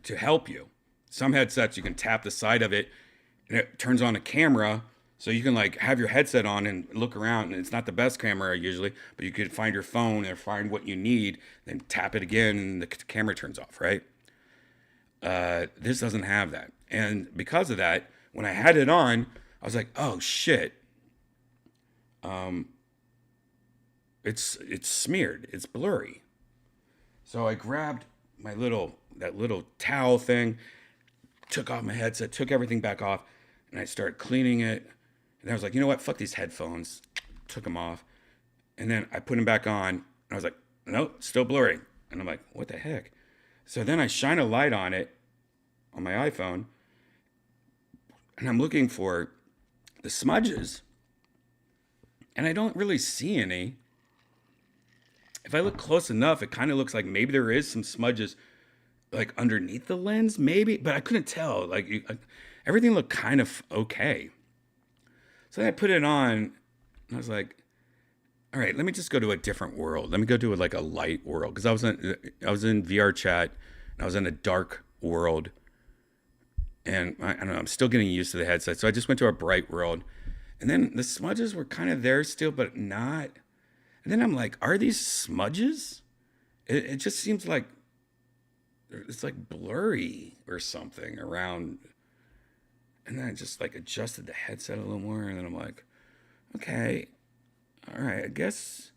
to help you. Some headsets, you can tap the side of it and it turns on a camera, so you can like have your headset on and look around, and it's not the best camera usually, but you could find your phone or find what you need, then tap it again and the camera turns off, right? This doesn't have that. And because of that, when I had it on, I was like, oh shit. It's smeared. It's blurry. So I grabbed that little towel thing, took off my headset, took everything back off, and I started cleaning it. And I was like, you know what? Fuck these headphones. Took them off. And then I put them back on, and I was like, nope, still blurry. And I'm like, what the heck? So then I shine a light on it on my iPhone, and I'm looking for the smudges, and I don't really see any. If I look close enough, it kind of looks like maybe there is some smudges like underneath the lens, maybe, but I couldn't tell. Everything looked kind of okay. So then I put it on, and I was like, all right, let me just go to a different world. Let me go to like a light world, because I was in VR chat, and I was in a dark world. And I don't know, I'm still getting used to the headset. So I just went to a bright world. And then the smudges were kind of there still, but not. And then I'm like, are these smudges? It just seems like it's like blurry or something around. And then I just like adjusted the headset a little more. And then I'm like, okay, all right, I guess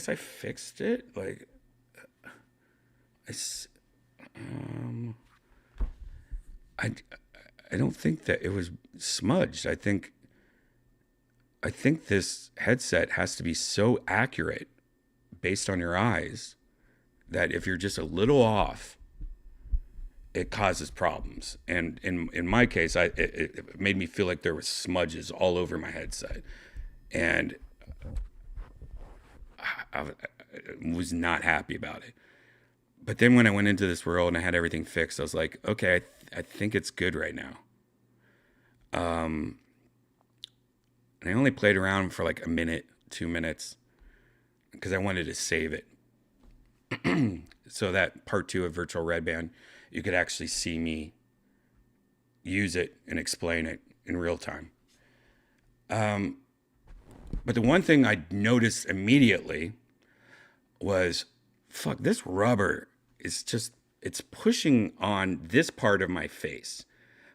I fixed it. Like, I, um, I, I don't think that it was smudged. I think this headset has to be so accurate based on your eyes that if you're just a little off, it causes problems. And in my case, it made me feel like there was smudges all over my headset, and I was not happy about it. But then when I went into this world and I had everything fixed, I was like, okay, I think it's good right now. And I only played around for like a minute, 2 minutes, because I wanted to save it. So that part 2 of Virtual Redban, you could actually see me use it and explain it in real time. But the one thing I noticed immediately was, fuck, this rubber is just, it's pushing on this part of my face.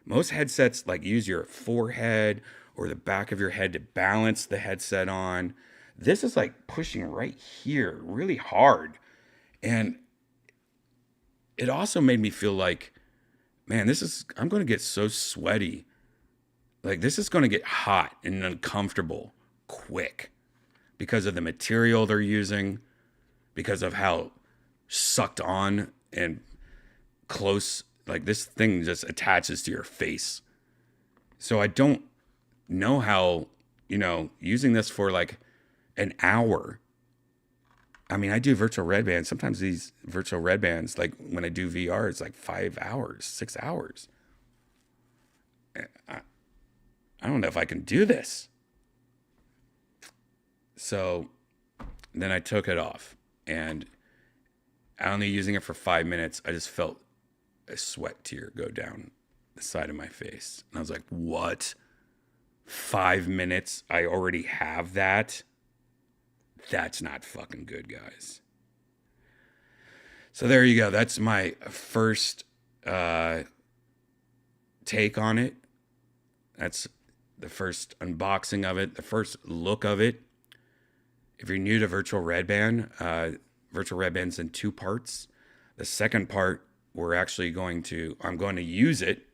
Most headsets like use your forehead or the back of your head to balance the headset on. This is like pushing right here really hard. And it also made me feel like, man, I'm going to get so sweaty. Like, this is going to get hot and uncomfortable quick because of the material they're using, because of how sucked on and close, like, this thing just attaches to your face. So I don't know how, using this for like an hour. I mean, I do virtual Redban. Sometimes these virtual Redbans, like when I do VR, it's like 5 hours, 6 hours. I don't know if I can do this. So then I took it off, and only using it for 5 minutes, I just felt a sweat tear go down the side of my face. And I was like, what? 5 minutes? I already have that? That's not fucking good, guys. So there you go. That's my first take on it. That's the first unboxing of it, the first look of it. If you're new to Virtual Redban, Virtual Redban's in 2 parts. The second part, I'm going to use it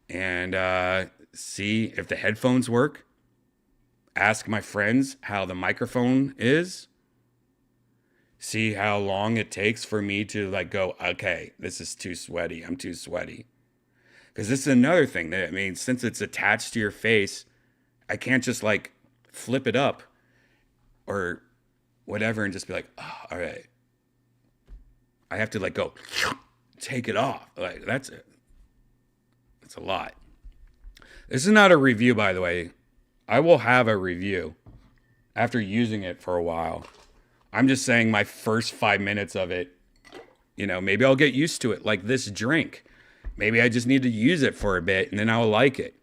and see if the headphones work. Ask my friends how the microphone is. See how long it takes for me to like go, okay, this is too sweaty. I'm too sweaty. Because this is another thing. I mean, since it's attached to your face, I can't just like flip it up or whatever and just be like, oh, all right. I have to like go take it off. Like, that's it. That's a lot. This is not a review, by the way. I will have a review after using it for a while. I'm just saying my first 5 minutes of it, maybe I'll get used to it like this drink. Maybe I just need to use it for a bit and then I'll like it.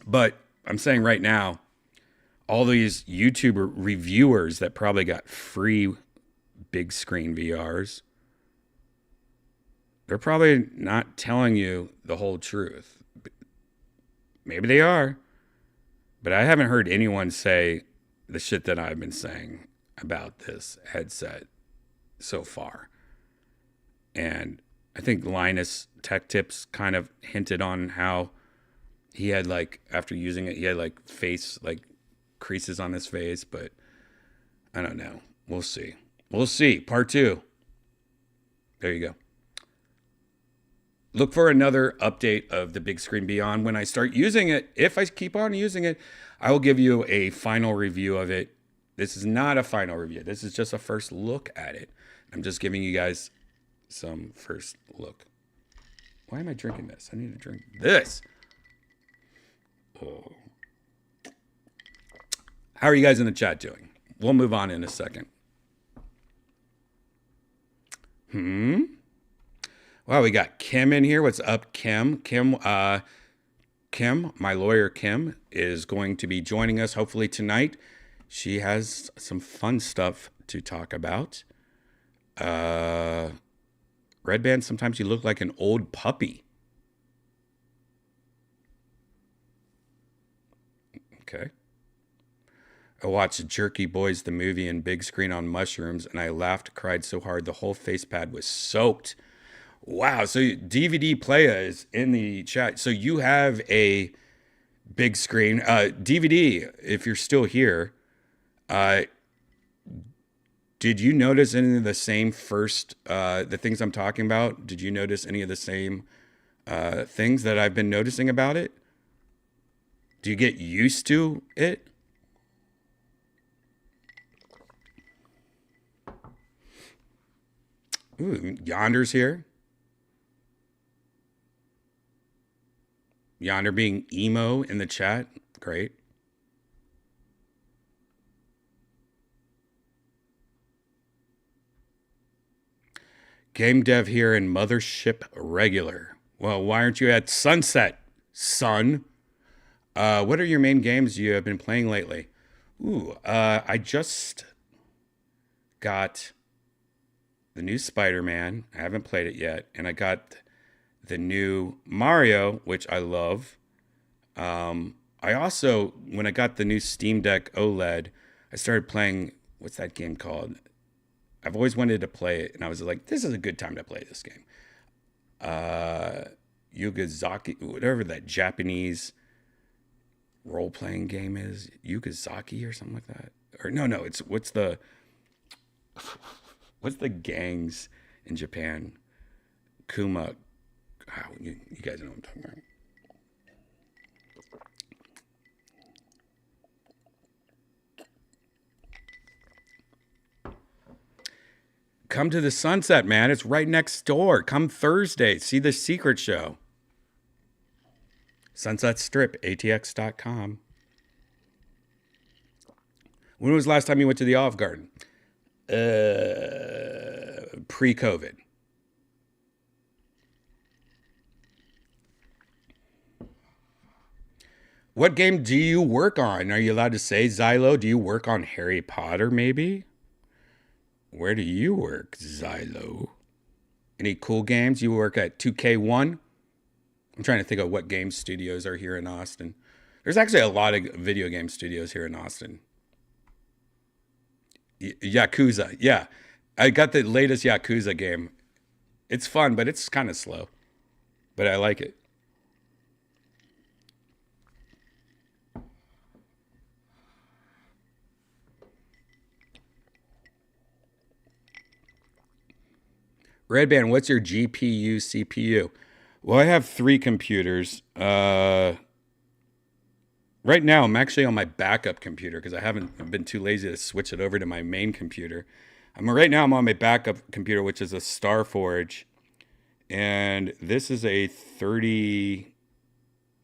But I'm saying right now, all these YouTuber reviewers that probably got free big screen VRs, they're probably not telling you the whole truth. Maybe they are, but I haven't heard anyone say the shit that I've been saying about this headset so far. And I think Linus Tech Tips kind of hinted on how he had like, after using it, he had like face, like creases on his face, but I don't know. We'll see. We'll see. Part 2. There you go. Look for another update of the Bigscreen Beyond when I start using it. If I keep on using it, I will give you a final review of it. This is not a final review. This is just a first look at it. I'm just giving you guys some first look. Why am I drinking this? I need to drink this. Oh. How are you guys in the chat doing? We'll move on in a second. Wow, we got Kim in here. What's up, Kim? Kim, Kim, my lawyer Kim, is going to be joining us hopefully tonight. She has some fun stuff to talk about. Redban, sometimes you look like an old puppy. Okay. I watched Jerky Boys the movie in big screen on mushrooms, and I laughed, cried so hard the whole face pad was soaked. Wow. So DVD player is in the chat. So you have a big screen DVD. If you're still here, uh, did you notice any of the same the things I'm talking about? Did you notice any of the same things that I've been noticing about it? Do you get used to it? Ooh, Yonder's here. Yonder being emo in the chat. Great. Game dev here in Mothership Regular. Well, why aren't you at Sunset, son? What are your main games you have been playing lately? Ooh, I just got the new Spider-Man. I haven't played it yet. And I got the new Mario, which I love. I also, when I got the new Steam Deck OLED, I started playing, what's that game called? I've always wanted to play it, and I was like, this is a good time to play this game. Yugazaki, whatever that Japanese role-playing game is. Yugazaki or something like that. Or no, it's, what's the gangs in Japan? Kuma. Oh, you guys know what I'm talking about. Come to the Sunset, man. It's right next door. Come Thursday. See the Secret Show. Sunset Strip, ATX.com. When was the last time you went to the Olive Garden? Pre-COVID. What game do you work on? Are you allowed to say, Xylo? Do you work on Harry Potter, maybe? Where do you work, Xylo? Any cool games? You work at 2K1? I'm trying to think of what game studios are here in Austin. There's actually a lot of video game studios here in Austin. Yakuza, yeah. I got the latest Yakuza game. It's fun, but it's kind of slow. But I like it. Redban, what's your GPU, CPU? Well, I have 3 computers. Right now, I'm actually on my backup computer because I've been too lazy to switch it over to my main computer. Right now, I'm on my backup computer, which is a Starforge, and this is a 30.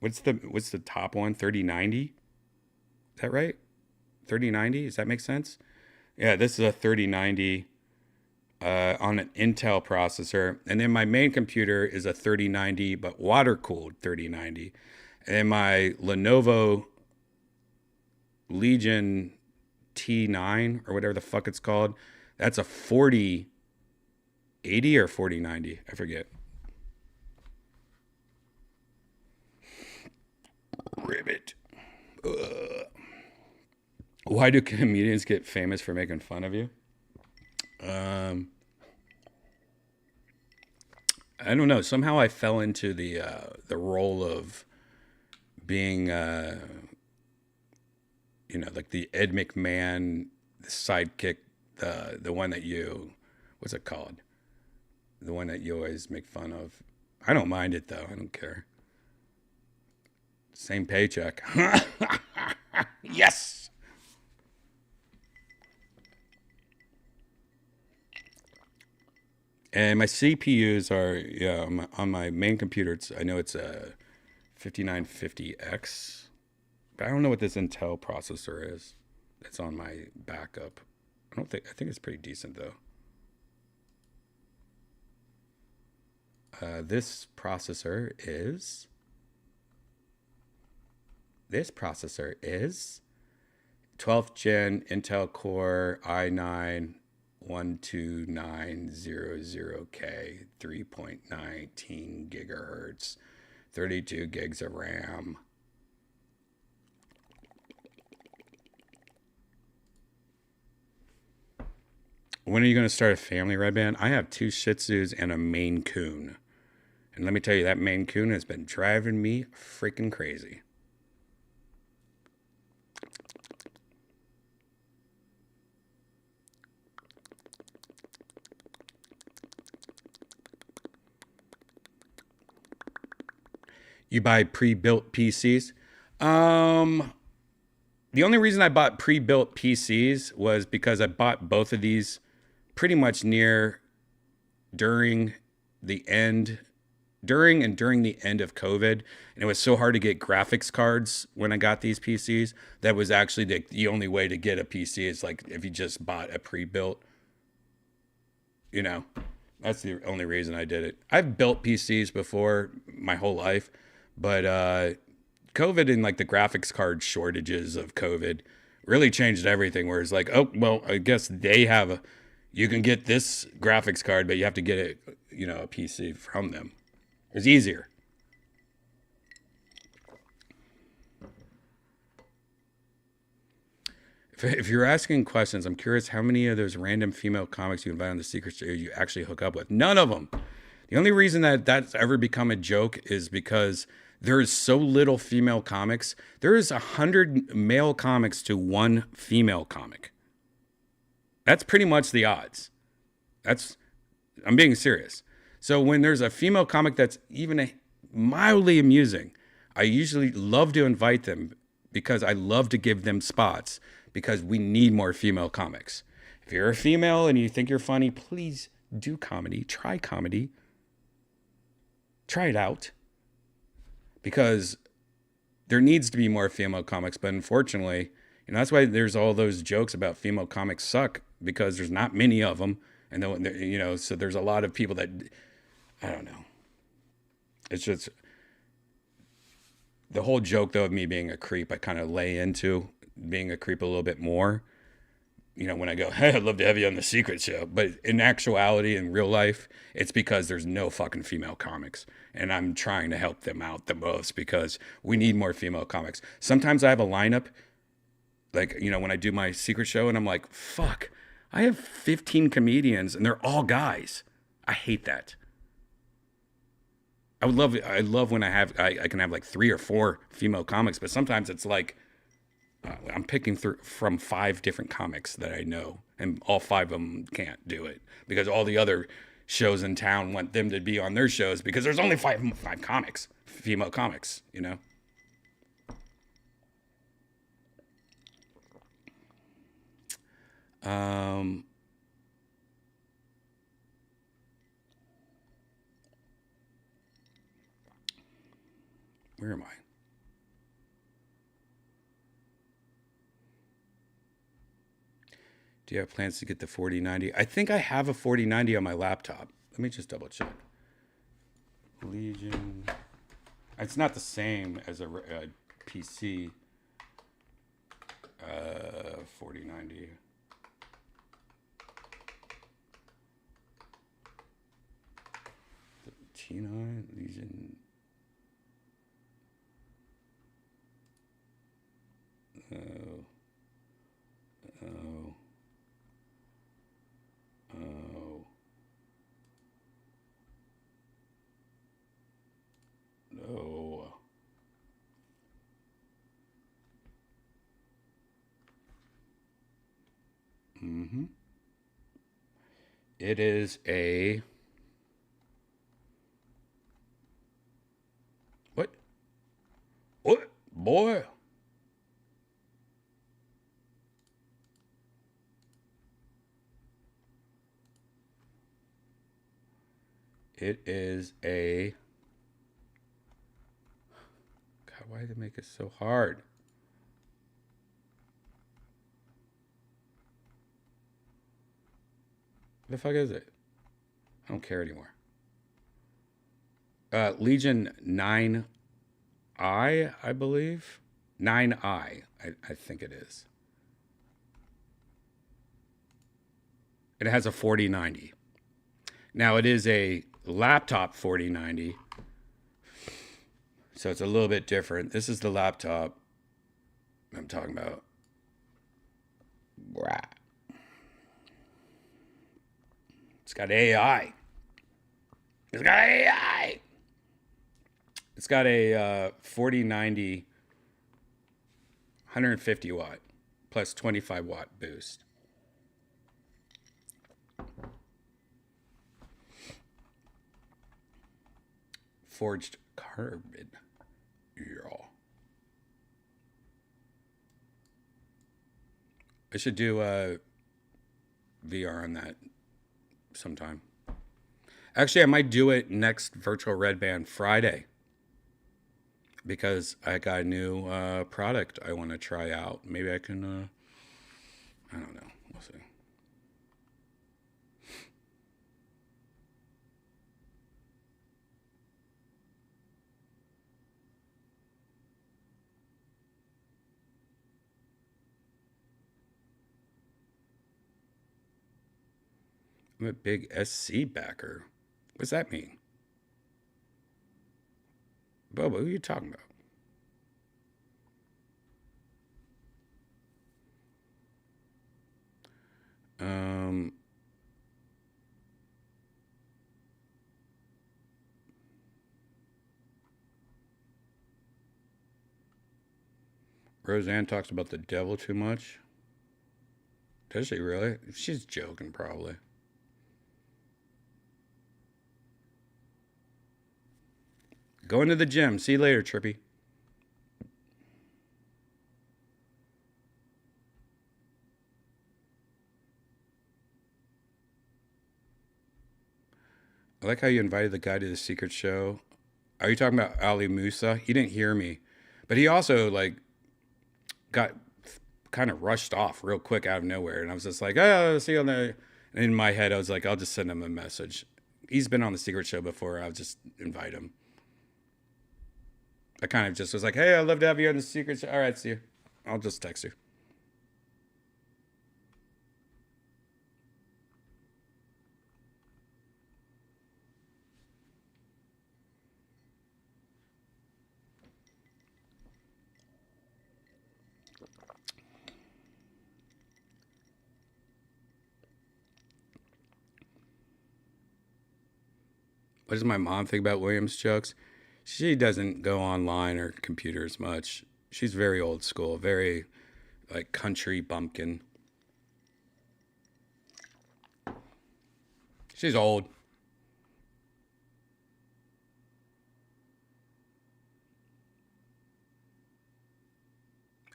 What's the top one? 3090. Is that right? 3090. Does that make sense? Yeah, this is a 3090. On an Intel processor. And then my main computer is a 3090, but water-cooled 3090. And then my Lenovo Legion T9, or whatever the fuck it's called, that's a 4080 or 4090. I forget. Ribbit. Why do comedians get famous for making fun of you? I don't know. Somehow I fell into the role of being, like the Ed McMahon sidekick, the one that what's it called? The one that you always make fun of. I don't mind it though. I don't care. Same paycheck. Yes. And my CPUs are, on my main computer. I know it's a 5950X, but I don't know what this Intel processor is. It's on my backup. I think it's pretty decent though. This processor is This processor is 12th gen Intel Core i9 12900K, 3.19 gigahertz, 32 gigs of RAM. When are you going to start a family, Redban? I have 2 Shih Tzus and a Maine Coon. And let me tell you, that Maine Coon has been driving me freaking crazy. You buy pre-built PCs? The only reason I bought pre-built PCs was because I bought both of these pretty much during the end during the end of COVID, and it was so hard to get graphics cards when I got these PCs. That was actually the only way to get a PC is like if you just bought a pre-built. You know, that's the only reason I did it. I've built PCs before my whole life, but COVID and like the graphics card shortages of COVID really changed everything. Where it's like, oh well, I guess you can get this graphics card, but you have to get it, a PC from them. It's easier. If you're asking questions, I'm curious how many of those random female comics you invite on the secret show you actually hook up with. None of them. The only reason that that's ever become a joke is because there is so little female comics. There is 100 male comics to 1 female comic. That's pretty much the odds. I'm being serious. So when there's a female comic that's even mildly amusing, I usually love to invite them because I love to give them spots because we need more female comics. If you're a female and you think you're funny, please do comedy. Try comedy. Try it out. Because there needs to be more female comics, but unfortunately, that's why there's all those jokes about female comics suck because there's not many of them, and so there's a lot of people that I don't know. It's just the whole joke though of me being a creep. I kind of lay into being a creep a little bit more. When I go, hey, I'd love to have you on the secret show. But in actuality, in real life, it's because there's no fucking female comics. And I'm trying to help them out the most because we need more female comics. Sometimes I have a lineup, like, when I do my secret show, and I'm like, fuck, I have 15 comedians and they're all guys. I hate that. I love when I can have like 3 or 4 female comics, but sometimes it's like, I'm picking from 5 different comics that I know, and all 5 of them can't do it because all the other shows in town want them to be on their shows because there's only 5 comics, female comics, Where am I? Do you have plans to get the 4090? I think I have a 4090 on my laptop. Let me just double check. Legion. It's not the same as a PC. 4090. T9 Legion. Oh. Oh. Oh. No. Mm-hmm. It is a... What? What? Boy. It is a... God, why did they make it so hard? What the fuck is it? I don't care anymore. Legion 9i, I believe. I think it is. It has a 4090. Now it is a laptop 4090, so it's a little bit different. This is the laptop I'm talking about. It's got AI. It's got AI. It's got a 4090 150 watt plus 25 watt boost. Forged carbon. Yeah. I should do a VR on that sometime. Actually, I might do it next virtual Redban Friday because I got a new product I want to try out. Maybe I can, I don't know. We'll see. I'm a big SC backer. What's that mean? Bobo, who are you talking about? Roseanne talks about the devil too much. Does she really? She's joking, probably. Going to the gym. See you later, Trippy. I like how you invited the guy to the secret show. Are you talking about Ali Musa? He didn't hear me, but he also like got kind of rushed off real quick out of nowhere, and I was just like, "Oh, see you on the." And in my head, I was like, "I'll just send him a message." He's been on the secret show before. I'll just invite him. I kind of just was like, "Hey, I'd love to have you on the secret show." All right, see you. I'll just text you. What does my mom think about Williams jokes? She doesn't go online or computers much. She's very old school, very like country bumpkin. She's old.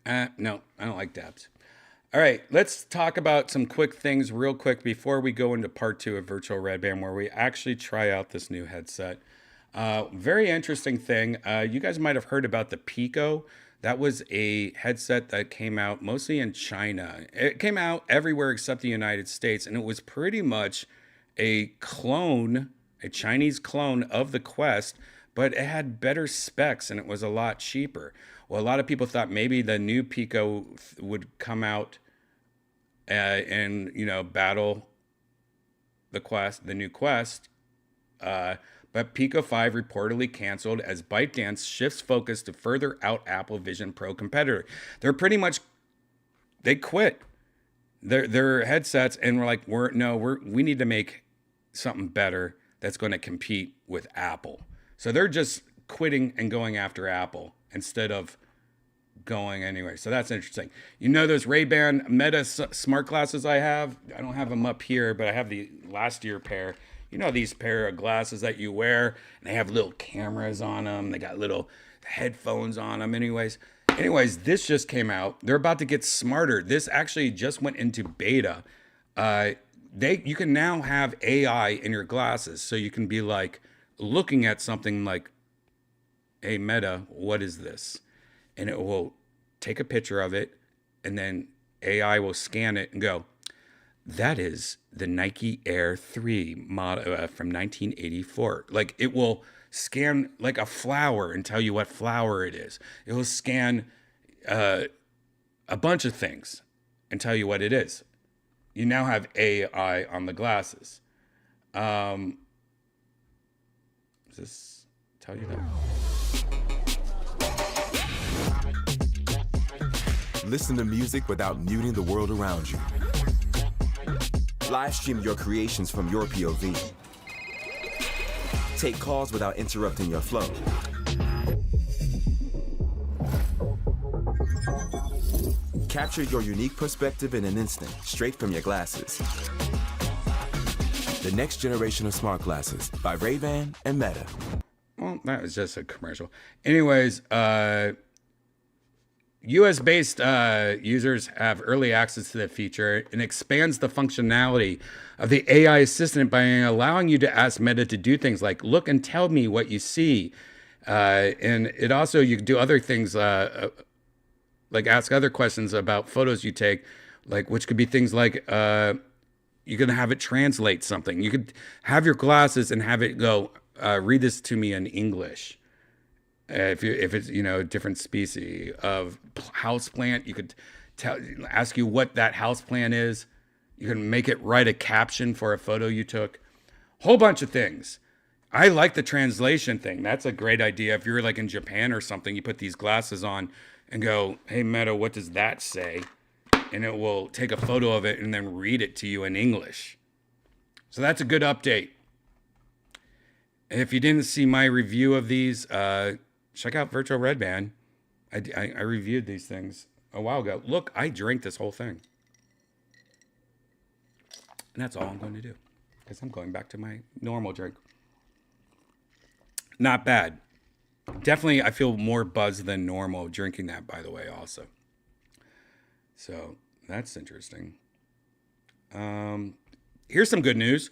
No, I don't like dabs. All right, let's talk about some quick things real quick before we go into part two of Virtual Red Band, where we actually try out this new headset. Very interesting thing. You guys might have heard about the Pico. That was a headset that came out mostly in China. It came out everywhere except the United States, and it was pretty much a clone, a Chinese clone of the Quest, but it had better specs and it was a lot cheaper. Well, a lot of people thought maybe the new Pico would come out and battle the Quest, the new Quest. But Pico 5 reportedly canceled as ByteDance shifts focus to further out Apple Vision Pro competitor. They're pretty much they quit their headsets and we're like we need to make something better that's going to compete with Apple. So they're just quitting and going after Apple instead of going anywhere. So that's interesting. Those Ray-Ban Meta smart glasses I have? I don't have them up here, but I have the last year pair. These pair of glasses that you wear, and they have little cameras on them. They got little headphones on them. Anyways, this just came out. They're about to get smarter. This actually just went into beta. You can now have AI in your glasses, so you can be like looking at something like, "Hey Meta, what is this?" And it will take a picture of it, and then AI will scan it and go, "That is the Nike Air 3 model from 1984. Like it will scan like a flower and tell you what flower it is. It will scan a bunch of things and tell you what it is. You now have AI on the glasses. Does this tell you that? Listen to music without muting the world around you. Live stream your creations from your POV. Take calls without interrupting your flow. Capture your unique perspective in an instant, straight from your glasses. The next generation of smart glasses by Redban and Meta. Well, that was just a commercial. Anyways, US-based users have early access to the feature and expands the functionality of the AI assistant by allowing you to ask Meta to do things like look and tell me what you see. And it also, you can do other things like ask other questions about photos you take, like which could be things like you can have it translate something. You could have your glasses and have it go, read this to me in English. If it's a different species of house plant, you could ask you what that house plant is. You can make it write a caption for a photo you took. Whole bunch of things. I like the translation thing. That's a great idea. If you're like in Japan or something, you put these glasses on and go, hey Meta, what does that say? And it will take a photo of it and then read it to you in English. So that's a good update. If you didn't see my review of these, check out Virtual Redban. I reviewed these things a while ago. Look, I drank this whole thing. And that's all I'm going to do, because I'm going back to my normal drink. Not bad. Definitely, I feel more buzzed than normal drinking that, by the way, also. So that's interesting. Here's some good news.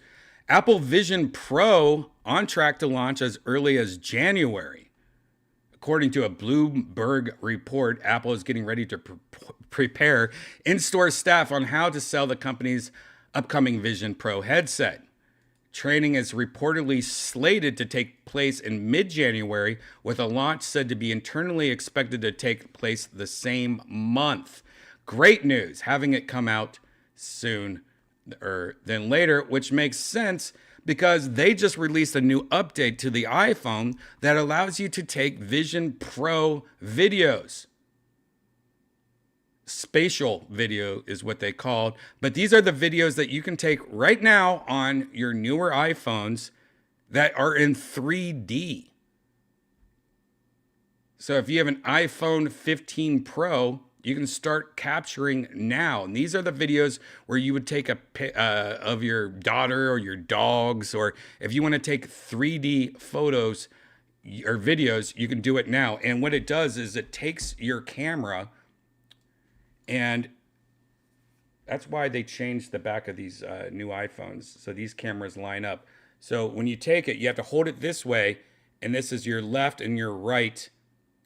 Apple Vision Pro on track to launch as early as January. According to a Bloomberg report, Apple is getting ready to prepare in-store staff on how to sell the company's upcoming Vision Pro headset. Training is reportedly slated to take place in mid-January, with a launch said to be internally expected to take place the same month. Great news, having it come out sooner than later, which makes sense because they just released a new update to the iPhone that allows you to take Vision Pro videos. Spatial video is what they called, but these are the videos that you can take right now on your newer iPhones that are in 3D. So if you have an iPhone 15 Pro, you can start capturing now. And these are the videos where you would take of your daughter or your dogs, or if you want to take 3D photos or videos, you can do it now. And what it does is it takes your camera, and that's why they changed the back of these new iPhones. So these cameras line up. So when you take it, you have to hold it this way, and this is your left and your right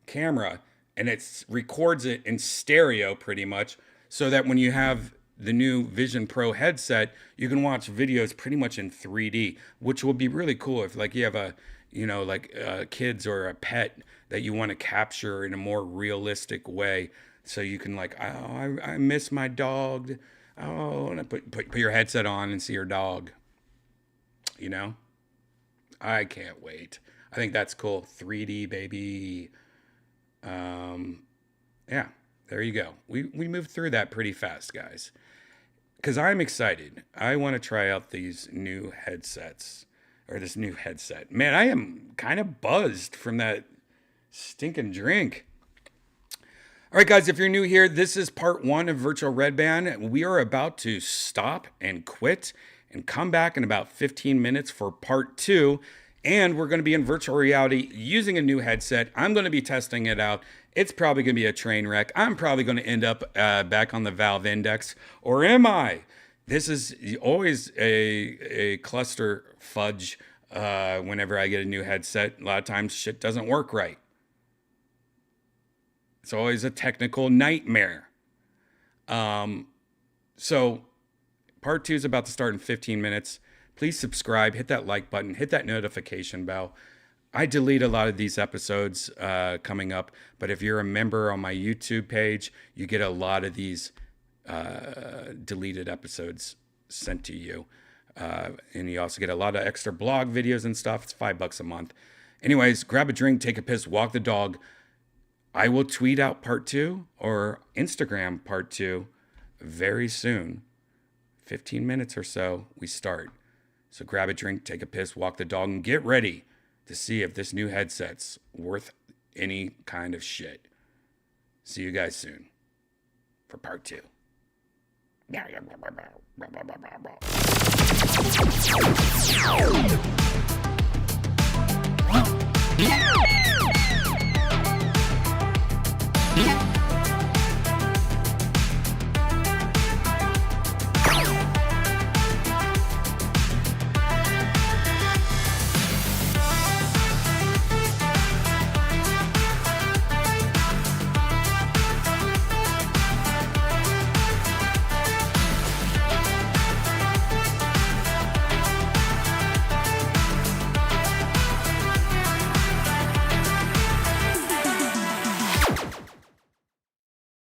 camera, and it records it in stereo pretty much, so that when you have the new Vision Pro headset, you can watch videos pretty much in 3D, which will be really cool if like you have kids or a pet that you want to capture in a more realistic way. So you can like, oh, I miss my dog. Oh, and put your headset on and see your dog. You know, I can't wait. I think that's cool. 3D, baby. Yeah, there you go. We moved through that pretty fast, guys, because I'm excited. I want to try out these new headsets, or this new headset. Man, I am kind of buzzed from that stinking drink. All right, guys, if you're new here, this is part 1 of Virtual Redban. We are about to stop and quit and come back in about 15 minutes for part 2. And we're going to be in virtual reality using a new headset. I'm going to be testing it out. It's probably going to be a train wreck. I'm probably going to end up back on the Valve Index. Or am I? This is always a cluster fudge whenever I get a new headset. A lot of times shit doesn't work right. It's always a technical nightmare. So part 2 is about to start in 15 minutes. Please subscribe, hit that like button, hit that notification bell. I delete a lot of these episodes coming up, but if you're a member on my YouTube page, you get a lot of these deleted episodes sent to you. And you also get a lot of extra blog videos and stuff. It's $5 a month. Anyways, grab a drink, take a piss, walk the dog. I will tweet out part 2 or Instagram part 2 very soon. 15 minutes or so, we start. So grab a drink, take a piss, walk the dog, and get ready to see if this new headset's worth any kind of shit. See you guys soon for part 2. Yeah.